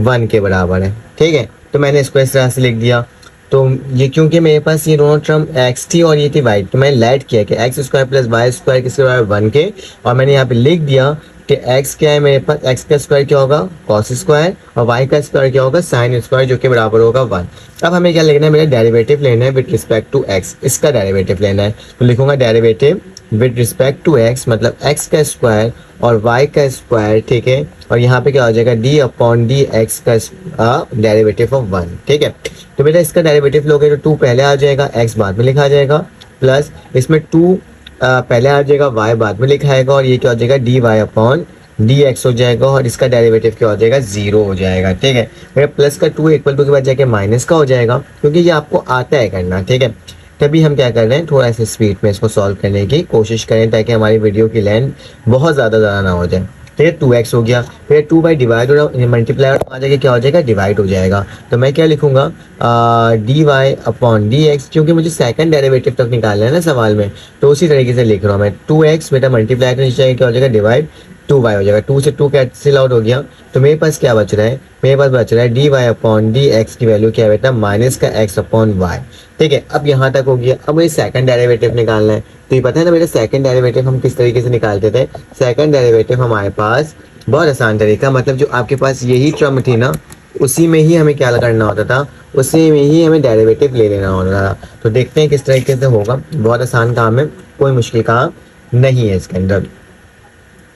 1 के बराबर है, ठीक है। तो मैंने इसको इस तरह से लिख दिया। तो ये क्योंकि मेरे पास ये दोनों टर्म एक्स थी और ये थी वाई, तो मैंने लेट किया कि X square plus Y square किसके बराबर, 1 के। और मैंने यहाँ पे लिख दिया कि एक्स क्या है मेरे पास, एक्स का स्क्वायर क्या होगा, कॉस स्क्वायर, और वाई का स्क्वायर क्या होगा, साइन स्क्वायर, जो कि बराबर होगा 1। अब हमें क्या लेना है, मेरा डेरिवेटिव लेना है विद रिस्पेक्ट टू एक्स, इसका डेरिवेटिव लेना है। तो लिखूंगा derivative with respect to X, मतलब एक्स का स्क्वायर और वाई का स्क्वायर, ठीक है। और यहाँ पे क्या हो जाएगा, डी अपॉन डी एक्स का डेरिवेटिव ऑफ 1, ठीक है। तो बेटा इसका डेरिवेटिव लोगे तो 2 पहले आ जाएगा, एक्स बाद में लिखा जाएगा, प्लस इसमें 2 पहले आ जाएगा, वाई बाद में लिखा आएगा, और ये क्या हो जाएगा, D Y upon D X हो जाएगा, और इसका डेरिवेटिव क्या हो जाएगा, 0 हो जाएगा, ठीक है। मेरा प्लस का 2 इक्वल टू के बाद जाके माइनस का हो जाएगा, क्योंकि ये आपको आता है करना, ठीक है। तभी हम क्या कर रहे हैं, थोड़ा सा स्पीड में इसको सॉल्व करने की कोशिश करें, ताकि हमारी वीडियो की लेंथ बहुत ज़्यादा ना हो जाए, ठीक है। 2x हो गया, फिर 2 बाई डिवाइड हो रहा, मल्टीप्लाई आ जाएगा, क्या हो जाएगा, डिवाइड हो जाएगा। तो मैं क्या लिखूंगा, D Y upon D X, क्योंकि मुझे सेकंड डेरिवेटिव तक निकालना है ना सवाल में, तो उसी तरीके से लिख रहा हूँ मैं। 2x बेटा मल्टीप्लाई करना चाहिए, क्या हो जाएगा, डिवाइड 2y हो जाएगा, 2 से 2 कैंसिल आउट हो गया। तो मेरे पास क्या बच रहा है, मेरे पास बच रहा है D Y upon D x की वैल्यू क्या है बेटा, माइनस का एक्स अपॉन वाई, ठीक है। अब यहाँ तक हो गया। अब मुझे सेकंड डेरिवेटिव निकालना है। तो ये पता है ना मेरा सेकंड डेरिवेटिव हम किस तरीके से निकालते थे, सेकंड डेरिवेटिव हमारे पास बहुत आसान तरीका, मतलब जो आपके पास यही टर्म थी ना, उसी में ही हमें क्या करना होता था, उसी में ही हमें डेरिवेटिव ले लेना होता था। तो देखते हैं किस तरीके से होगा, बहुत आसान काम है, कोई मुश्किल काम नहीं है इसके अंदर।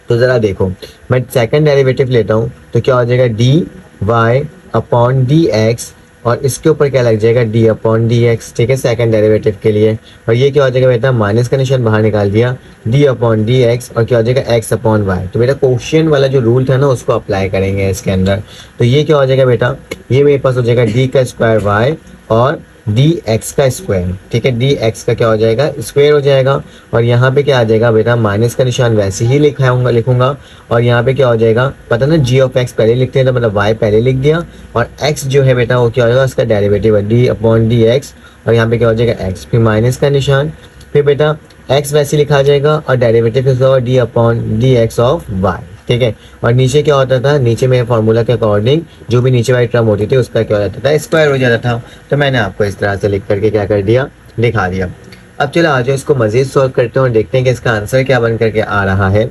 तो ज़रा देखो, मैं सेकंड डेरिवेटिव लेता हूँ तो क्या हो जाएगा, D Y upon D X, और इसके ऊपर क्या लग जाएगा, डी अपॉन डी एक्स, ठीक है, सेकंड डेरिवेटिव के लिए। और ये क्या हो जाएगा बेटा, माइनस का निशान बाहर निकाल दिया, डी अपॉन डी एक्स, और क्या हो जाएगा, एक्स अपॉन वाई। तो बेटा क्वेश्चन वाला जो रूल था ना, उसको अप्लाई करेंगे इसके अंदर। तो ये क्या हो जाएगा बेटा, ये मेरे पास हो जाएगा डी का स्क्वायर वाई और डी एक्स का स्क्वायर, ठीक है। डी एक्स का क्या हो जाएगा, स्क्वायर हो जाएगा, और यहाँ पे क्या आ जाएगा बेटा, माइनस का निशान वैसे ही लिखूंगा, और यहाँ पे क्या हो जाएगा, पता ना जी ऑफ एक्स पहले लिखते हैं, तो मतलब वाई पहले लिख दिया, और एक्स जो है बेटा वो क्या हो जाएगा, उसका डेरिवेटिव है डी अपॉन डी एक्स, और यहाँ पे क्या हो जाएगा, एक्स, फिर माइनस का निशान, फिर बेटा एक्स वैसे लिखा जाएगा, और डेरिवेटिव होगा D upon D X of Y, ठीक है। और नीचे क्या होता था, नीचे मेरे फार्मूला के अकॉर्डिंग जो भी नीचे वाली टर्म होती थी उसका क्या हो जाता था, स्क्वायर हो जाता था। तो मैंने आपको इस तरह से लिख करके क्या कर दिया, दिखा दिया। अब चलो आ जाओ इसको मज़ीद सॉल्व करते हैं और देखते हैं कि इसका आंसर क्या बन करके आ रहा है।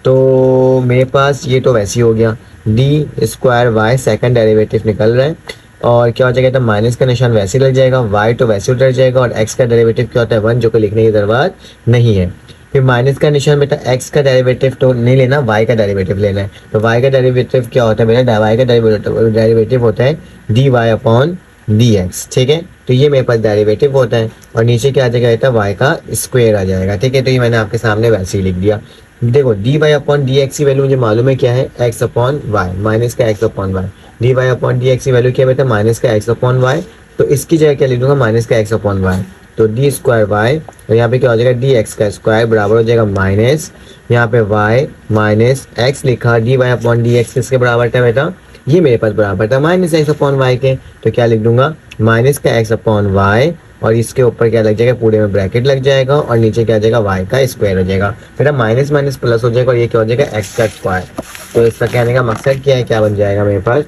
तो मेरे पास ये तो वैसे ही हो गया, D square Y second derivative निकल रहा है, और क्या हो जाएगा, तो माइनस का निशान वैसे लग जाएगा, वाई तो वैसे उतर जाएगा, और एक्स का डेरिवेटिव क्या होता है, 1, जो कि लिखने की ज़रूरत नहीं है। फिर माइनस का निशान बेटा, एक्स का डेरिवेटिव तो नहीं लेना, वाई का डेरिवेटिव लेना है। तो वाई का डेरिवेटिव क्या होता है बेटा, वाई का डेरिवेटिव होता है D Y upon D x, ठीक है। तो ये मेरे पास डेरिवेटिव होता है, और नीचे क्या आ जाएगा बेटा, वाई का स्क्वायर आ जाएगा, ठीक है। तो ये मैंने आपके सामने वैसे ही लिख दिया। देखो D Y upon D x की वैल्यू मुझे मालूम है क्या है, एक्स अपॉन वाई, माइनस का X upon Y. D Y upon D x की वैल्यू क्या है बेटा, माइनस का एक्स अपॉन वाई। तो इसकी जगह क्या लिख दूंगा, माइनस का एक्स अपॉन वाई। तो डी स्क्वायर वाई, और यहाँ पे क्या हो जाएगा, डी एक्स का स्क्वायर बराबर हो जाएगा माइनस, यहाँ पे वाई माइनस एक्स लिखा, D Y upon D x किसके बराबर था बेटा, ये मेरे पास बराबर था माइनस एक्स अपॉन वाई के। तो क्या लिख दूंगा, माइनस का एक्स अपॉन वाई और इसके ऊपर क्या लग जाएगा, पूरे में ब्रैकेट लग जाएगा और नीचे क्या आ जाएगा, वाई का स्क्वायर हो जाएगा। बेटा माइनस माइनस प्लस हो जाएगा और ये क्या हो जाएगा, एक्स का स्क्वायर। तो इसका कहने का मकसद क्या है, क्या बन जाएगा मेरे पास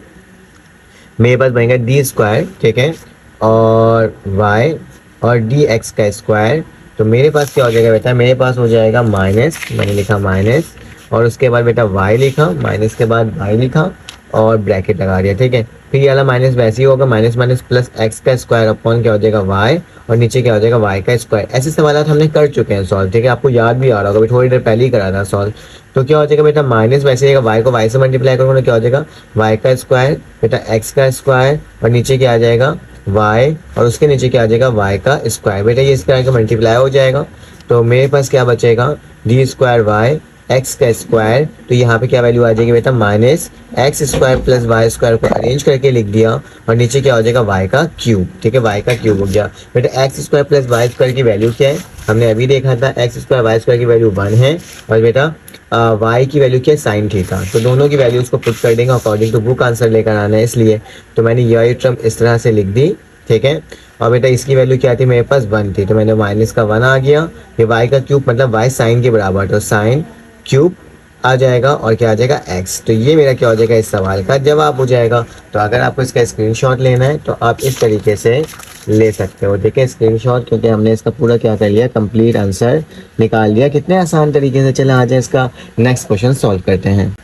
बनेगा डी स्क्वायर, ठीक है, और वाई और डी एक्स का स्क्वायर। तो मेरे पास क्या हो जाएगा बेटा, मेरे पास हो जाएगा माइनस, मैंने लिखा माइनस, और उसके बाद बेटा वाई लिखा, माइनस के बाद वाई लिखा और ब्रैकेट लगा दिया, ठीक है। फिर ये वाला माइनस वैसे ही होगा, माइनस माइनस प्लस एक्स का स्क्वायर अपॉन क्या हो जाएगा, वाई, और नीचे क्या हो जाएगा, वाई का स्क्वायर। ऐसे सवाल हमने कर चुके हैं सॉल्व, ठीक है, आपको याद भी आ रहा होगा, अभी थोड़ी देर पहले ही करा था सॉल्व। तो क्या हो जाएगा बेटा, माइनस वैसे रहेगा, वाई को वाई से मल्टीप्लाई करोगे तो क्या हो जाएगा, वाई का स्क्वायर, बेटा एक्स का स्क्वायर, और नीचे क्या आ जाएगा, वाई, और उसके नीचे क्या आ जाएगा, वाई का स्क्वायर। बेटा ये स्क्वायर का मल्टीप्लाई हो जाएगा, तो मेरे पास क्या बचेगा, डी स्क्वायर वाई एक्स का स्क्वायर। तो यहाँ पे क्या वैल्यू आ जाएगी बेटा, minus x square plus Y square को अरेंज करके लिख दिया, और नीचे क्या हो जाएगा, वाई का क्यूब, ठीक है, वाई का क्यूब हो गया। बेटा X square plus Y square की वैल्यू क्या है, हमने अभी देखा था, एक्स स्क्वायर वाई स्क्वायर की वैल्यू 1 है, और बेटा वाई की वैल्यू क्या है, साइन थीटा। तो दोनों की वैल्यूज को पुट कर देंगे अकॉर्डिंग टू बुक आंसर लेकर आना है, इसलिए तो मैंने यह टर्म इस तरह से लिख दी, ठीक है। और बेटा इसकी वैल्यू क्या थी, मेरे पास 1 थी, तो मैंने माइनस का 1 आ गया, ये वाई का क्यूब मतलब वाई साइन के बराबर, तो साइन क्यूब आ जाएगा और क्या आ जाएगा, एक्स। तो ये मेरा क्या हो जाएगा, इस सवाल का जवाब हो जाएगा। तो अगर आपको इसका स्क्रीनशॉट लेना है तो आप इस तरीके से ले सकते हो, ठीक है, स्क्रीनशॉट, क्योंकि हमने इसका पूरा क्या कर लिया, कंप्लीट आंसर निकाल लिया कितने आसान तरीके से। चले आ जाए इसका नेक्स्ट क्वेश्चन सॉल्व करते हैं।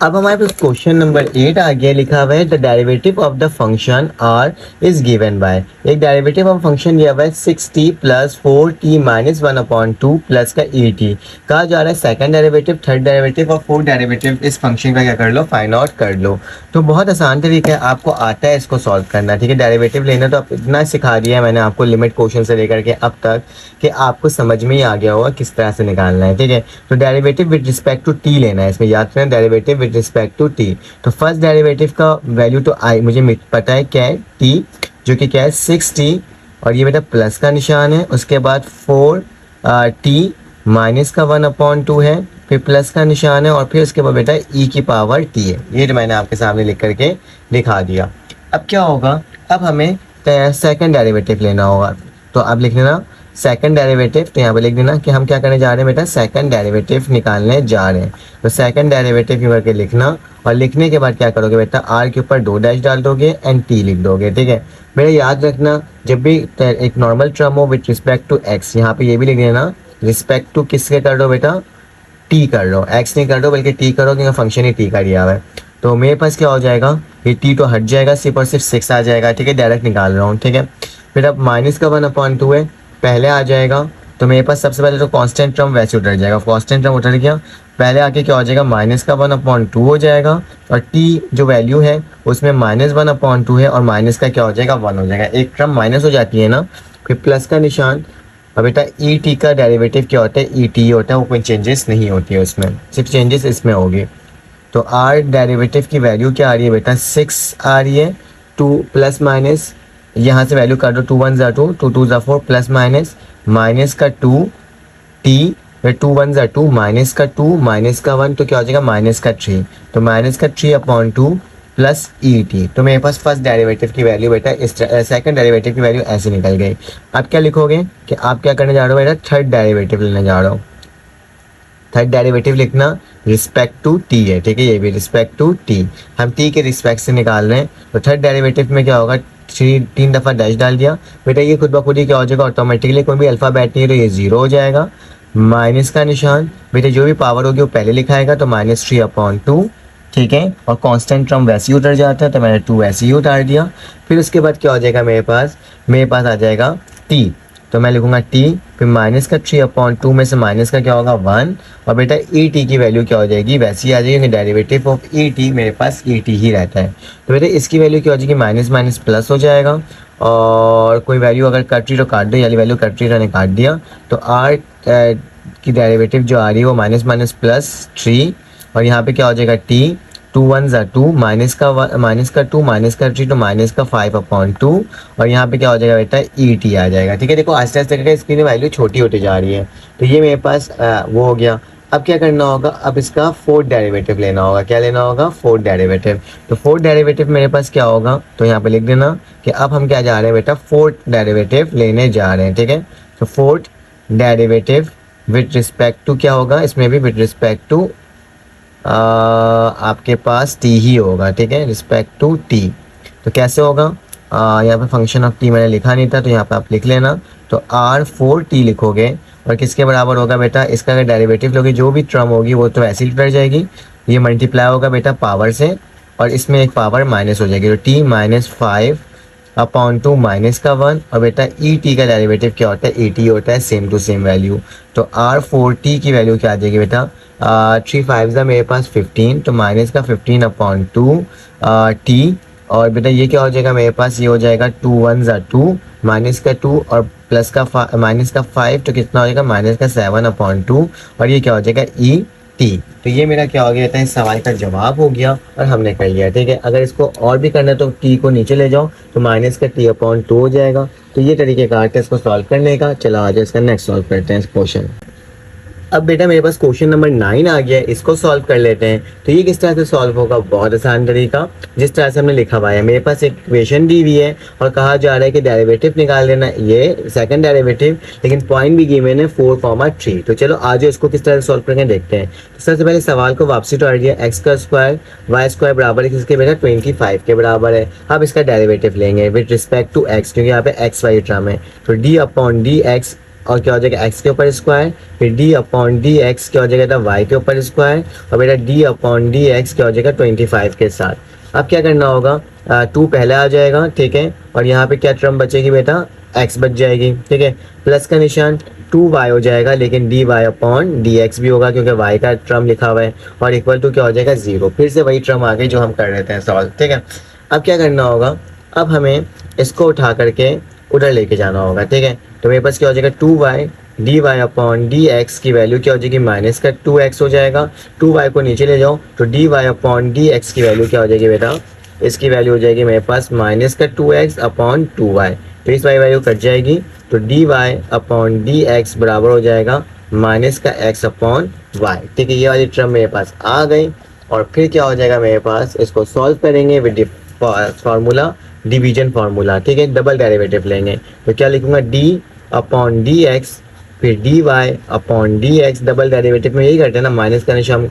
अब हमारे पास क्वेश्चन नंबर 8 आ गया, लिखा हुआ है the derivative of the function are is given by. एक डेरिवेटिव ऑफ फंक्शन दिया हुआ है 6t plus 4t minus 1/2 plus का 8t। कहा जा रहा है सेकंड डेरिवेटिव, थर्ड डेरिवेटिव और फोर्थ डेरिवेटिव इस फंक्शन का क्या कर लो, फाइंड आउट कर लो। तो बहुत आसान तरीका है, आपको आता है इसको सॉल्व करना, ठीक है। डेरिवेटिव लेना तो अब इतना सिखा दिया है मैंने आपको लिमिट क्वेश्चन से लेकर के अब तक, कि आपको समझ में ही आ गया होगा किस तरह से निकालना है, ठीक है। तो derivative with respect to T लेना है, इसमें याद रखना derivative with respect to T. तो फर्स्ट डेरिवेटिव का वैल्यू तो आई मुझे पता है क्या है, टी, जो कि क्या है 6t, और ये बेटा प्लस का निशान है, उसके बाद 4t माइनस का 1/2 है, फिर प्लस का निशान है, और फिर उसके बाद बेटा e की पावर t है। ये जो मैंने आपके सामने लिख करके दिखा दिया। अब क्या होगा, अब हमें सेकंड डेरिवेटिव लेना होगा, तो अब लिख लेना सेकंड डेरिवेटिव, तो यहाँ पे लिख देना कि हम क्या करने जा रहे हैं बेटा, सेकंड डेरिवेटिव निकालने जा रहे हैं। तो सेकंड डेरिवेटिव करके लिखना, और लिखने के बाद क्या करोगे बेटा, आर के ऊपर 2 डैश डाल दोगे एंड टी लिख दोगे, ठीक है। मेरा याद रखना, जब भी एक नॉर्मल टर्म हो विथ रिस्पेक्ट टू एक्स, यहाँ पे ये भी लिख देना रिस्पेक्ट टू किसके कर दो बेटा, टी कर लो, एक्स नहीं कर दो बल्कि टी करो, क्योंकि फंक्शन ही टी का दिया हुआ है। तो मेरे पास क्या हो जाएगा, ये टी तो हट जाएगा, सिर्फ और सिर्फ 6 आ जाएगा, ठीक है, डायरेक्ट निकाल रहा हूँ, ठीक है। फिर अब माइनस का 1/2 है, पहले आ जाएगा, तो मेरे पास सबसे पहले तो कांस्टेंट टर्म वैसे उतर जाएगा, कांस्टेंट टर्म उतर गया, पहले आके क्या हो जाएगा, माइनस का 1/2 हो जाएगा, और टी जो वैल्यू है उसमें माइनस 1/2 है, और माइनस का क्या हो जाएगा, 1 हो जाएगा, एक टर्म माइनस हो जाती है ना, फिर प्लस का निशान। अब बेटा ई टी का डेरिवेटिव क्या होता है, ई टी होता है, वो कोई चेंजेस नहीं होती है उसमें, सिर्फ चेंजेस इसमें होगी। तो आर डेरिवेटिव की वैल्यू क्या आ रही है बेटा, 6 आ रही है, 2 प्लस माइनस, यहाँ से वैल्यू काटो, 2 1 ज़ा 2, 2 2 ज़ा 4, प्लस माइनस, माइनस का 2 टी, फिर 2 1 ज़ा 2, माइनस का 2, माइनस का 1, तो क्या हो जाएगा, माइनस का 3, तो माइनस का 3/2 प्लस ई टी। तो मेरे पास फर्स्ट डेरिवेटिव की वैल्यू बेटा इस सेकंड डेरिवेटिव की वैल्यू ऐसे निकल गई। अब क्या लिखोगे कि आप क्या करने जा रहे हो बेटा, थर्ड डेरिवेटिव लेने जा रहे हो। थर्ड डेरिवेटिव लिखना रिस्पेक्ट टू टी है, ठीक है, ये भी रिस्पेक्ट टू टी, हम टी के रिस्पेक्ट से निकाल रहे हैं। तो थर्ड डेरिवेटिव में क्या होगा, 3 दफ़ा डैश डाल दिया बेटा, ये खुद ब खुद ही क्या हो जाएगा, ऑटोमेटिकली, कोई भी अल्फ़ाबेट नहीं है तो ये 0 हो जाएगा। माइनस का निशान बेटा, जो भी पावर होगी वो पहले लिखाएगा, तो -3/2, ठीक है, और कांस्टेंट टर्म वैसे ही उतर जाता है, तो मैंने 2 वैसे ही उतार दिया। फिर उसके बाद क्या हो जाएगा, मेरे पास आ जाएगा टी, तो मैं लिखूंगा टी, फिर माइनस का 3/2 में से माइनस का क्या होगा 1, और बेटा ई टी की वैल्यू क्या हो जाएगी, वैसी आ जाएगी, डेरिवेटिव ऑफ ई टी मेरे पास ई टी ही रहता है। तो बेटा इसकी वैल्यू क्या हो जाएगी, माइनस माइनस प्लस हो जाएगा, और कोई वैल्यू अगर कट रही तो काट दो, यानी वैल्यू कट रही ने काट दिया। तो आर की डेरिवेटिव जो आ रही है वो माइनस माइनस प्लस 3, और यहाँ पे क्या हो जाएगा टी, 2 1 ज़ा 2, माइनस का 2, माइनस का 3, तो माइनस का 5/2, और यहाँ पे क्या हो जाएगा बेटा, ई टी आ जाएगा, ठीक है। देखो आस्ते आस्ते करके इसकी वैल्यू छोटी होती जा रही है। तो ये मेरे पास वो हो गया। अब क्या करना होगा, अब इसका फोर्थ डेरिवेटिव लेना होगा। क्या लेना होगा, फोर्थ डेरिवेटिव। तो फोर्थ डेरिवेटिव मेरे पास क्या होगा, तो यहाँ पे लिख देना कि अब हम क्या जा रहे हैं बेटा, फोर्थ डेरिवेटिव लेने जा रहे हैं। ठीक है, तो fourth derivative with respect to क्या होगा, इसमें भी विथ रिस्पेक्ट टू आपके पास टी ही होगा। ठीक है, रिस्पेक्ट टू टी। तो कैसे होगा, यहाँ पे फंक्शन ऑफ टी मैंने लिखा नहीं था, तो यहाँ पे आप लिख लेना। तो आर फोर टी लिखोगे और किसके बराबर होगा बेटा, इसका अगर डेरिवेटिव लोगे जो भी टर्म होगी वो तो ऐसे ही रह जाएगी, ये मल्टीप्लाई होगा बेटा पावर से और इसमें एक पावर माइनस हो जाएगी। तो टी माइनस 5 अपॉन 2 माइनस का 1 और बेटा ई टी का डेरिवेटिव क्या होता है, ई टी होता है सेम टू सेम वैल्यू। तो आर फोर टी की वैल्यू क्या आ जाएगी बेटा, 3 5 ज़ा मेरे पास 15, तो माइनस का 15 अपॉन 2 टी और बेटा ये क्या हो जाएगा मेरे पास, ये हो जाएगा 2 1 ज़ा 2 माइनस का 2 और प्लस का माइनस का 5, तो कितना हो जाएगा माइनस का 7 अपॉन 2 और ये क्या हो जाएगा ई टी। तो ये मेरा क्या हो गया था, इस सवाल का जवाब हो गया और हमने कर लिया। ठीक है, अगर इसको और भी करना है तो टी को नीचे ले जाओ तो माइनस का टी अपॉन 2 हो जाएगा। तो ये तरीकेकार था इसको सॉल्व करने का। चलो आ जाओ इसका नेक्स्ट सॉल्व करते हैं इस क्वेश्चन। अब बेटा मेरे पास क्वेश्चन नंबर 9 आ गया है, इसको सॉल्व कर लेते हैं। तो ये किस तरह से सॉल्व होगा, बहुत आसान तरीका, जिस तरह से हमने लिखा हुआ है। मेरे पास एक इक्वेशन दी हुई है और कहा जा रहा है कि डेरिवेटिव निकाल लेना, ये सेकंड डेरिवेटिव, लेकिन पॉइंट भी गिवन है 4,3। तो चलो आज इसको किस तरह से सॉल्व करके देखते हैं। तो सबसे पहले सवाल को वापसी तो दिया, एक्स का स्क्वायर वाई स्क्वायर बराबर है किसके बेटा, 25 के बराबर है। अब इसका डेरिवेटिव लेंगे विद रिस्पेक्ट टू एक्स, क्योंकि यहाँ पे एक्स वाई टर्म है। तो डी अपॉन डी एक्स और क्या हो जाएगा एक्स के ऊपर स्क्वायर, फिर डी अपॉन डी एक्स क्या हो जाएगा वाई के ऊपर स्क्वायर और बेटा डी अपॉन डी एक्स क्या हो जाएगा 25 के साथ। अब क्या करना होगा, 2 पहले आ जाएगा। ठीक है, और यहाँ पे क्या टर्म बचेगी बेटा, एक्स बच जाएगी। ठीक है, प्लस का निशान 2y हो जाएगा, लेकिन D Y upon D X भी होगा क्योंकि y का टर्म लिखा हुआ है और इक्वल टू क्या हो जाएगा 0। फिर से वही टर्म आ गई जो हम कर रहे थे सॉल्व। ठीक है, अब क्या करना होगा, अब हमें इसको उठा करके उधर लेके जाना होगा। ठीक है, तो मेरे पास क्या हो जाएगा 2y D Y upon D x की वैल्यू क्या हो जाएगी, माइनस का 2x हो जाएगा। 2y को नीचे ले जाओ तो D Y upon D x की वैल्यू क्या हो जाएगी बेटा, इसकी वैल्यू हो जाएगी मेरे पास माइनस का 2x अपॉन 2y। तो इस वाई वैल्यू कट जाएगी तो D Y upon D x बराबर हो जाएगा माइनस का x अपॉन वाई। ठीक है, ये वाली टर्म मेरे पास आ गई और फिर क्या हो जाएगा मेरे पास, इसको सॉल्व करेंगे विद फार्मूला, डिवीजन फार्मूला। ठीक है, डबल डेरिवेटिव लेंगे तो क्या लिखूंगा, डी अपॉन डी एक्स फिर D Y upon D X, double derivative में यही करते हैं ना, माइनस का निशान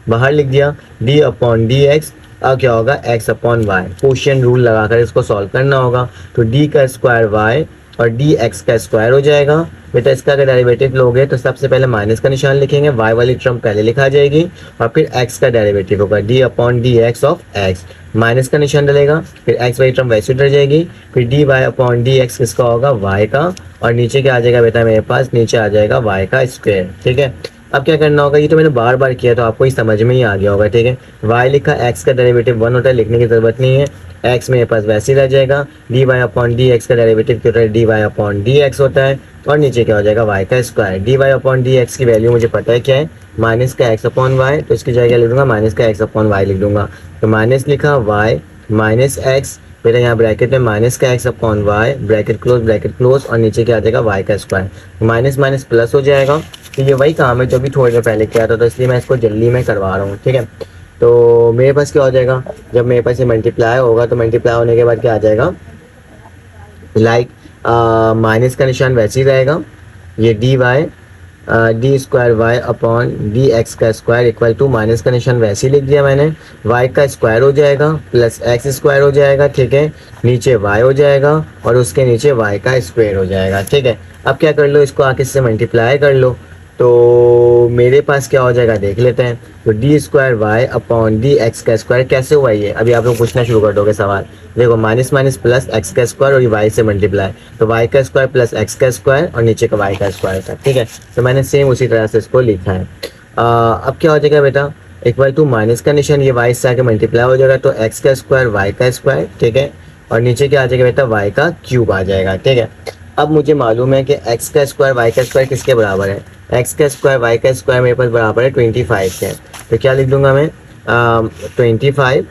बाहर लिख दिया, डी अपॉन डी एक्स। अब क्या होगा, X upon Y, quotient rule लगाकर इसको सॉल्व करना होगा। तो डी का स्क्वायर वाई और डी एक्स का स्क्वायर हो जाएगा। बेटा इसका अगर डेरिवेटिव लोगे तो सबसे पहले माइनस का निशान लिखेंगे, वाई वाली टर्म पहले लिखा जाएगी और फिर एक्स का डेरिवेटिव होगा D upon D X of x, minus का निशान डलेगा, फिर एक्स वाली टर्म वैसे डल जाएगी, फिर D Y upon D X किसका होगा, वाई का, और नीचे क्या आ जाएगा बेटा मेरे पास, नीचे आ जाएगा वाई का स्क्वायर। ठीक है, अब क्या करना होगा, ये तो मैंने बार बार किया तो आपको ही समझ में ही आ गया होगा। ठीक है, y लिखा, x का डेरिवेटिव 1 होता है, लिखने की जरूरत नहीं है, x मेरे पास वैसे ही रह जाएगा। D Y upon D x का डेरिवेटिव क्या होता है, D Y upon D X होता है और नीचे क्या हो जाएगा y का square. D Y upon D x की वैल्यू मुझे पता है क्या है, माइनस का x अपॉन वाई, तो इसकी जगह लिख दूंगा माइनस का x अपॉन वाई लिख दूंगा। तो माइनस लिखा y माइनस एक्स, फिर यहाँ ब्रैकेट में माइनस का x upon Y, bracket close और नीचे क्या आ जाएगा y का स्क्वायर, माइनस माइनस प्लस हो जाएगा। तो ये वही काम है जो भी थोड़ी देर पहले किया था, तो इसलिए मैं इसको जल्दी में करवा रहा हूँ। ठीक है, तो मेरे पास क्या हो जाएगा, जब मेरे पास ये मल्टीप्लाई होगा तो मल्टीप्लाई होने के बाद क्या आ जाएगा, लाइक माइनस का निशान वैसे ही रहेगा, ये D Y D square Y upon D x का स्क्वायर इक्वल टू, माइनस का निशान वैसे ही लिख दिया मैंने, वाई का स्क्वायर हो जाएगा प्लस एक्स स्क्वायर हो जाएगा। ठीक है, नीचे वाई हो जाएगा और उसके नीचे वाई का स्क्वायर हो जाएगा। ठीक है, अब क्या कर लो, इसको आके से मल्टीप्लाई कर लो तो मेरे पास क्या हो जाएगा देख लेते हैं। तो D square Y upon D x का स्क्वायर कैसे हुआ ये, अभी आप लोग पूछना शुरू कर दोगे सवाल। देखो माइनस माइनस प्लस एक्स का स्क्वायर और ये वाई से मल्टीप्लाई, तो वाई का स्क्वायर प्लस एक्स का स्क्वायर और नीचे का वाई का स्क्वायर था। ठीक है, तो मैंने सेम उसी तरह से इसको लिखा है। अब क्या हो जाएगा बेटा, इक्वल टू माइनस का निशान ये वाई से आके मल्टीप्लाई हो जाएगा, तो एक्स का स्क्वायर वाई का स्क्वायर। ठीक है, और नीचे क्या आ जाएगा बेटा, वाई का क्यूब आ जाएगा। ठीक है, अब मुझे मालूम है कि एक्स का स्क्वायर वाई का स्क्वायर किसके बराबर है, एक्स का स्क्वायर वाई का स्क्वायर मेरे पास बराबर है 25 के। तो क्या लिख दूंगा मैं 25,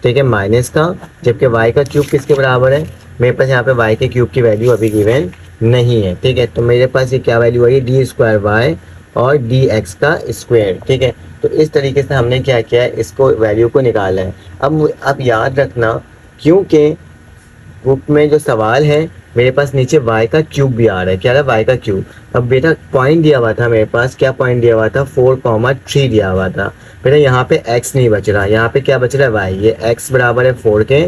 ठीक है, माइनस का, जबकि वाई का क्यूब किसके बराबर है, मेरे पास यहाँ पे वाई के क्यूब की वैल्यू अभी गिवन नहीं है। ठीक है, तो मेरे पास ये क्या वैल्यू आई, डी स्क्वायर वाई और डी एक्स का स्क्वायर, ठीक है। तो इस तरीके से हमने क्या किया है, इसको वैल्यू को निकाला है। अब याद रखना, क्योंकि बुक में जो सवाल है मेरे पास नीचे y का क्यूब भी आ रहा है, क्या आ रहा है y का क्यूब। अब बेटा पॉइंट दिया हुआ था मेरे पास, क्या पॉइंट दिया हुआ था 4,3 दिया हुआ था। बेटा यहाँ पे x नहीं बच रहा, यहाँ पे क्या बच रहा है y। ये x बराबर है 4 के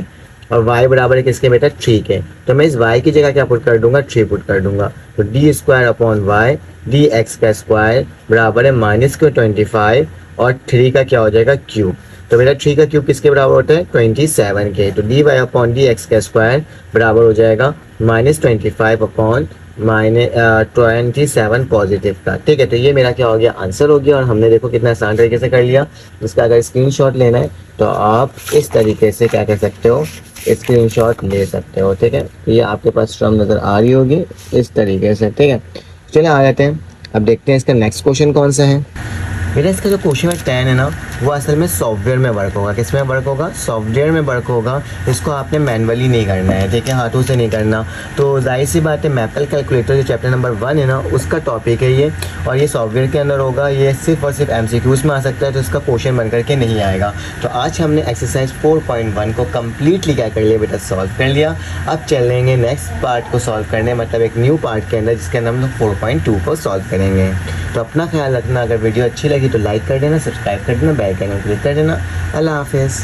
और y बराबर है किसके बेटा 3 के। तो मैं इस y की जगह क्या पुट कर दूंगा, 3 पुट कर दूंगा। तो D square upon Y D x का स्क्वायर बराबर है -25 और 3 का क्या हो जाएगा क्यूब। तो मेरा 3 का क्यूब किसके बराबर होता है 27 के। तो D Y upon D x का स्क्वायर बराबर हो जाएगा -25 अपॉन -27 पॉजिटिव का, ठीक है। तो ये मेरा क्या हो गया, आंसर हो गया। और हमने देखो कितना आसान तरीके से कर लिया। इसका अगर स्क्रीनशॉट लेना है तो आप इस तरीके से क्या कर सकते हो, स्क्रीनशॉट ले सकते हो, ठीक है। ये आपके पास स्ट्रम नज़र आ रही होगी इस तरीके से, ठीक है। चलिए आ जाते हैं, अब देखते हैं इसका नेक्स्ट क्वेश्चन कौन सा है। मेरा इसका जो क्वेश्चन 10 है ना, वो असल में सॉफ्टवेयर में वर्क होगा। किस में वर्क होगा, सॉफ्टवेयर में वर्क होगा। इसको आपने मैनुअली नहीं करना है, ठीक है, हाथों से नहीं करना। तो जाहिर सी बात है, मैपल कैलकुलेटर जो चैप्टर नंबर 1 है ना, उसका टॉपिक है ये, और ये सॉफ्टवेयर के अंदर होगा। ये सिर्फ और सिर्फ MCQs में आ सकता है, तो इसका क्वेश्चन बन करके नहीं आएगा। तो आज हमने एक्सरसाइज 4.1 को कम्प्लीटली क्या कर लिया बेटा, सॉल्व कर लिया। अब चलेंगे नेक्स्ट पार्ट को सॉल्व करने, मतलब एक न्यू पार्ट के अंदर, जिसके अंदर हम लोग 4.2 को सॉल्व करेंगे। तो अपना ख्याल रखना, अगर वीडियो अच्छी लगी तो लाइक कर देना, सब्सक्राइब कर देना, बेल आइकन क्लिक कर देना। अल्लाह हाफिज़।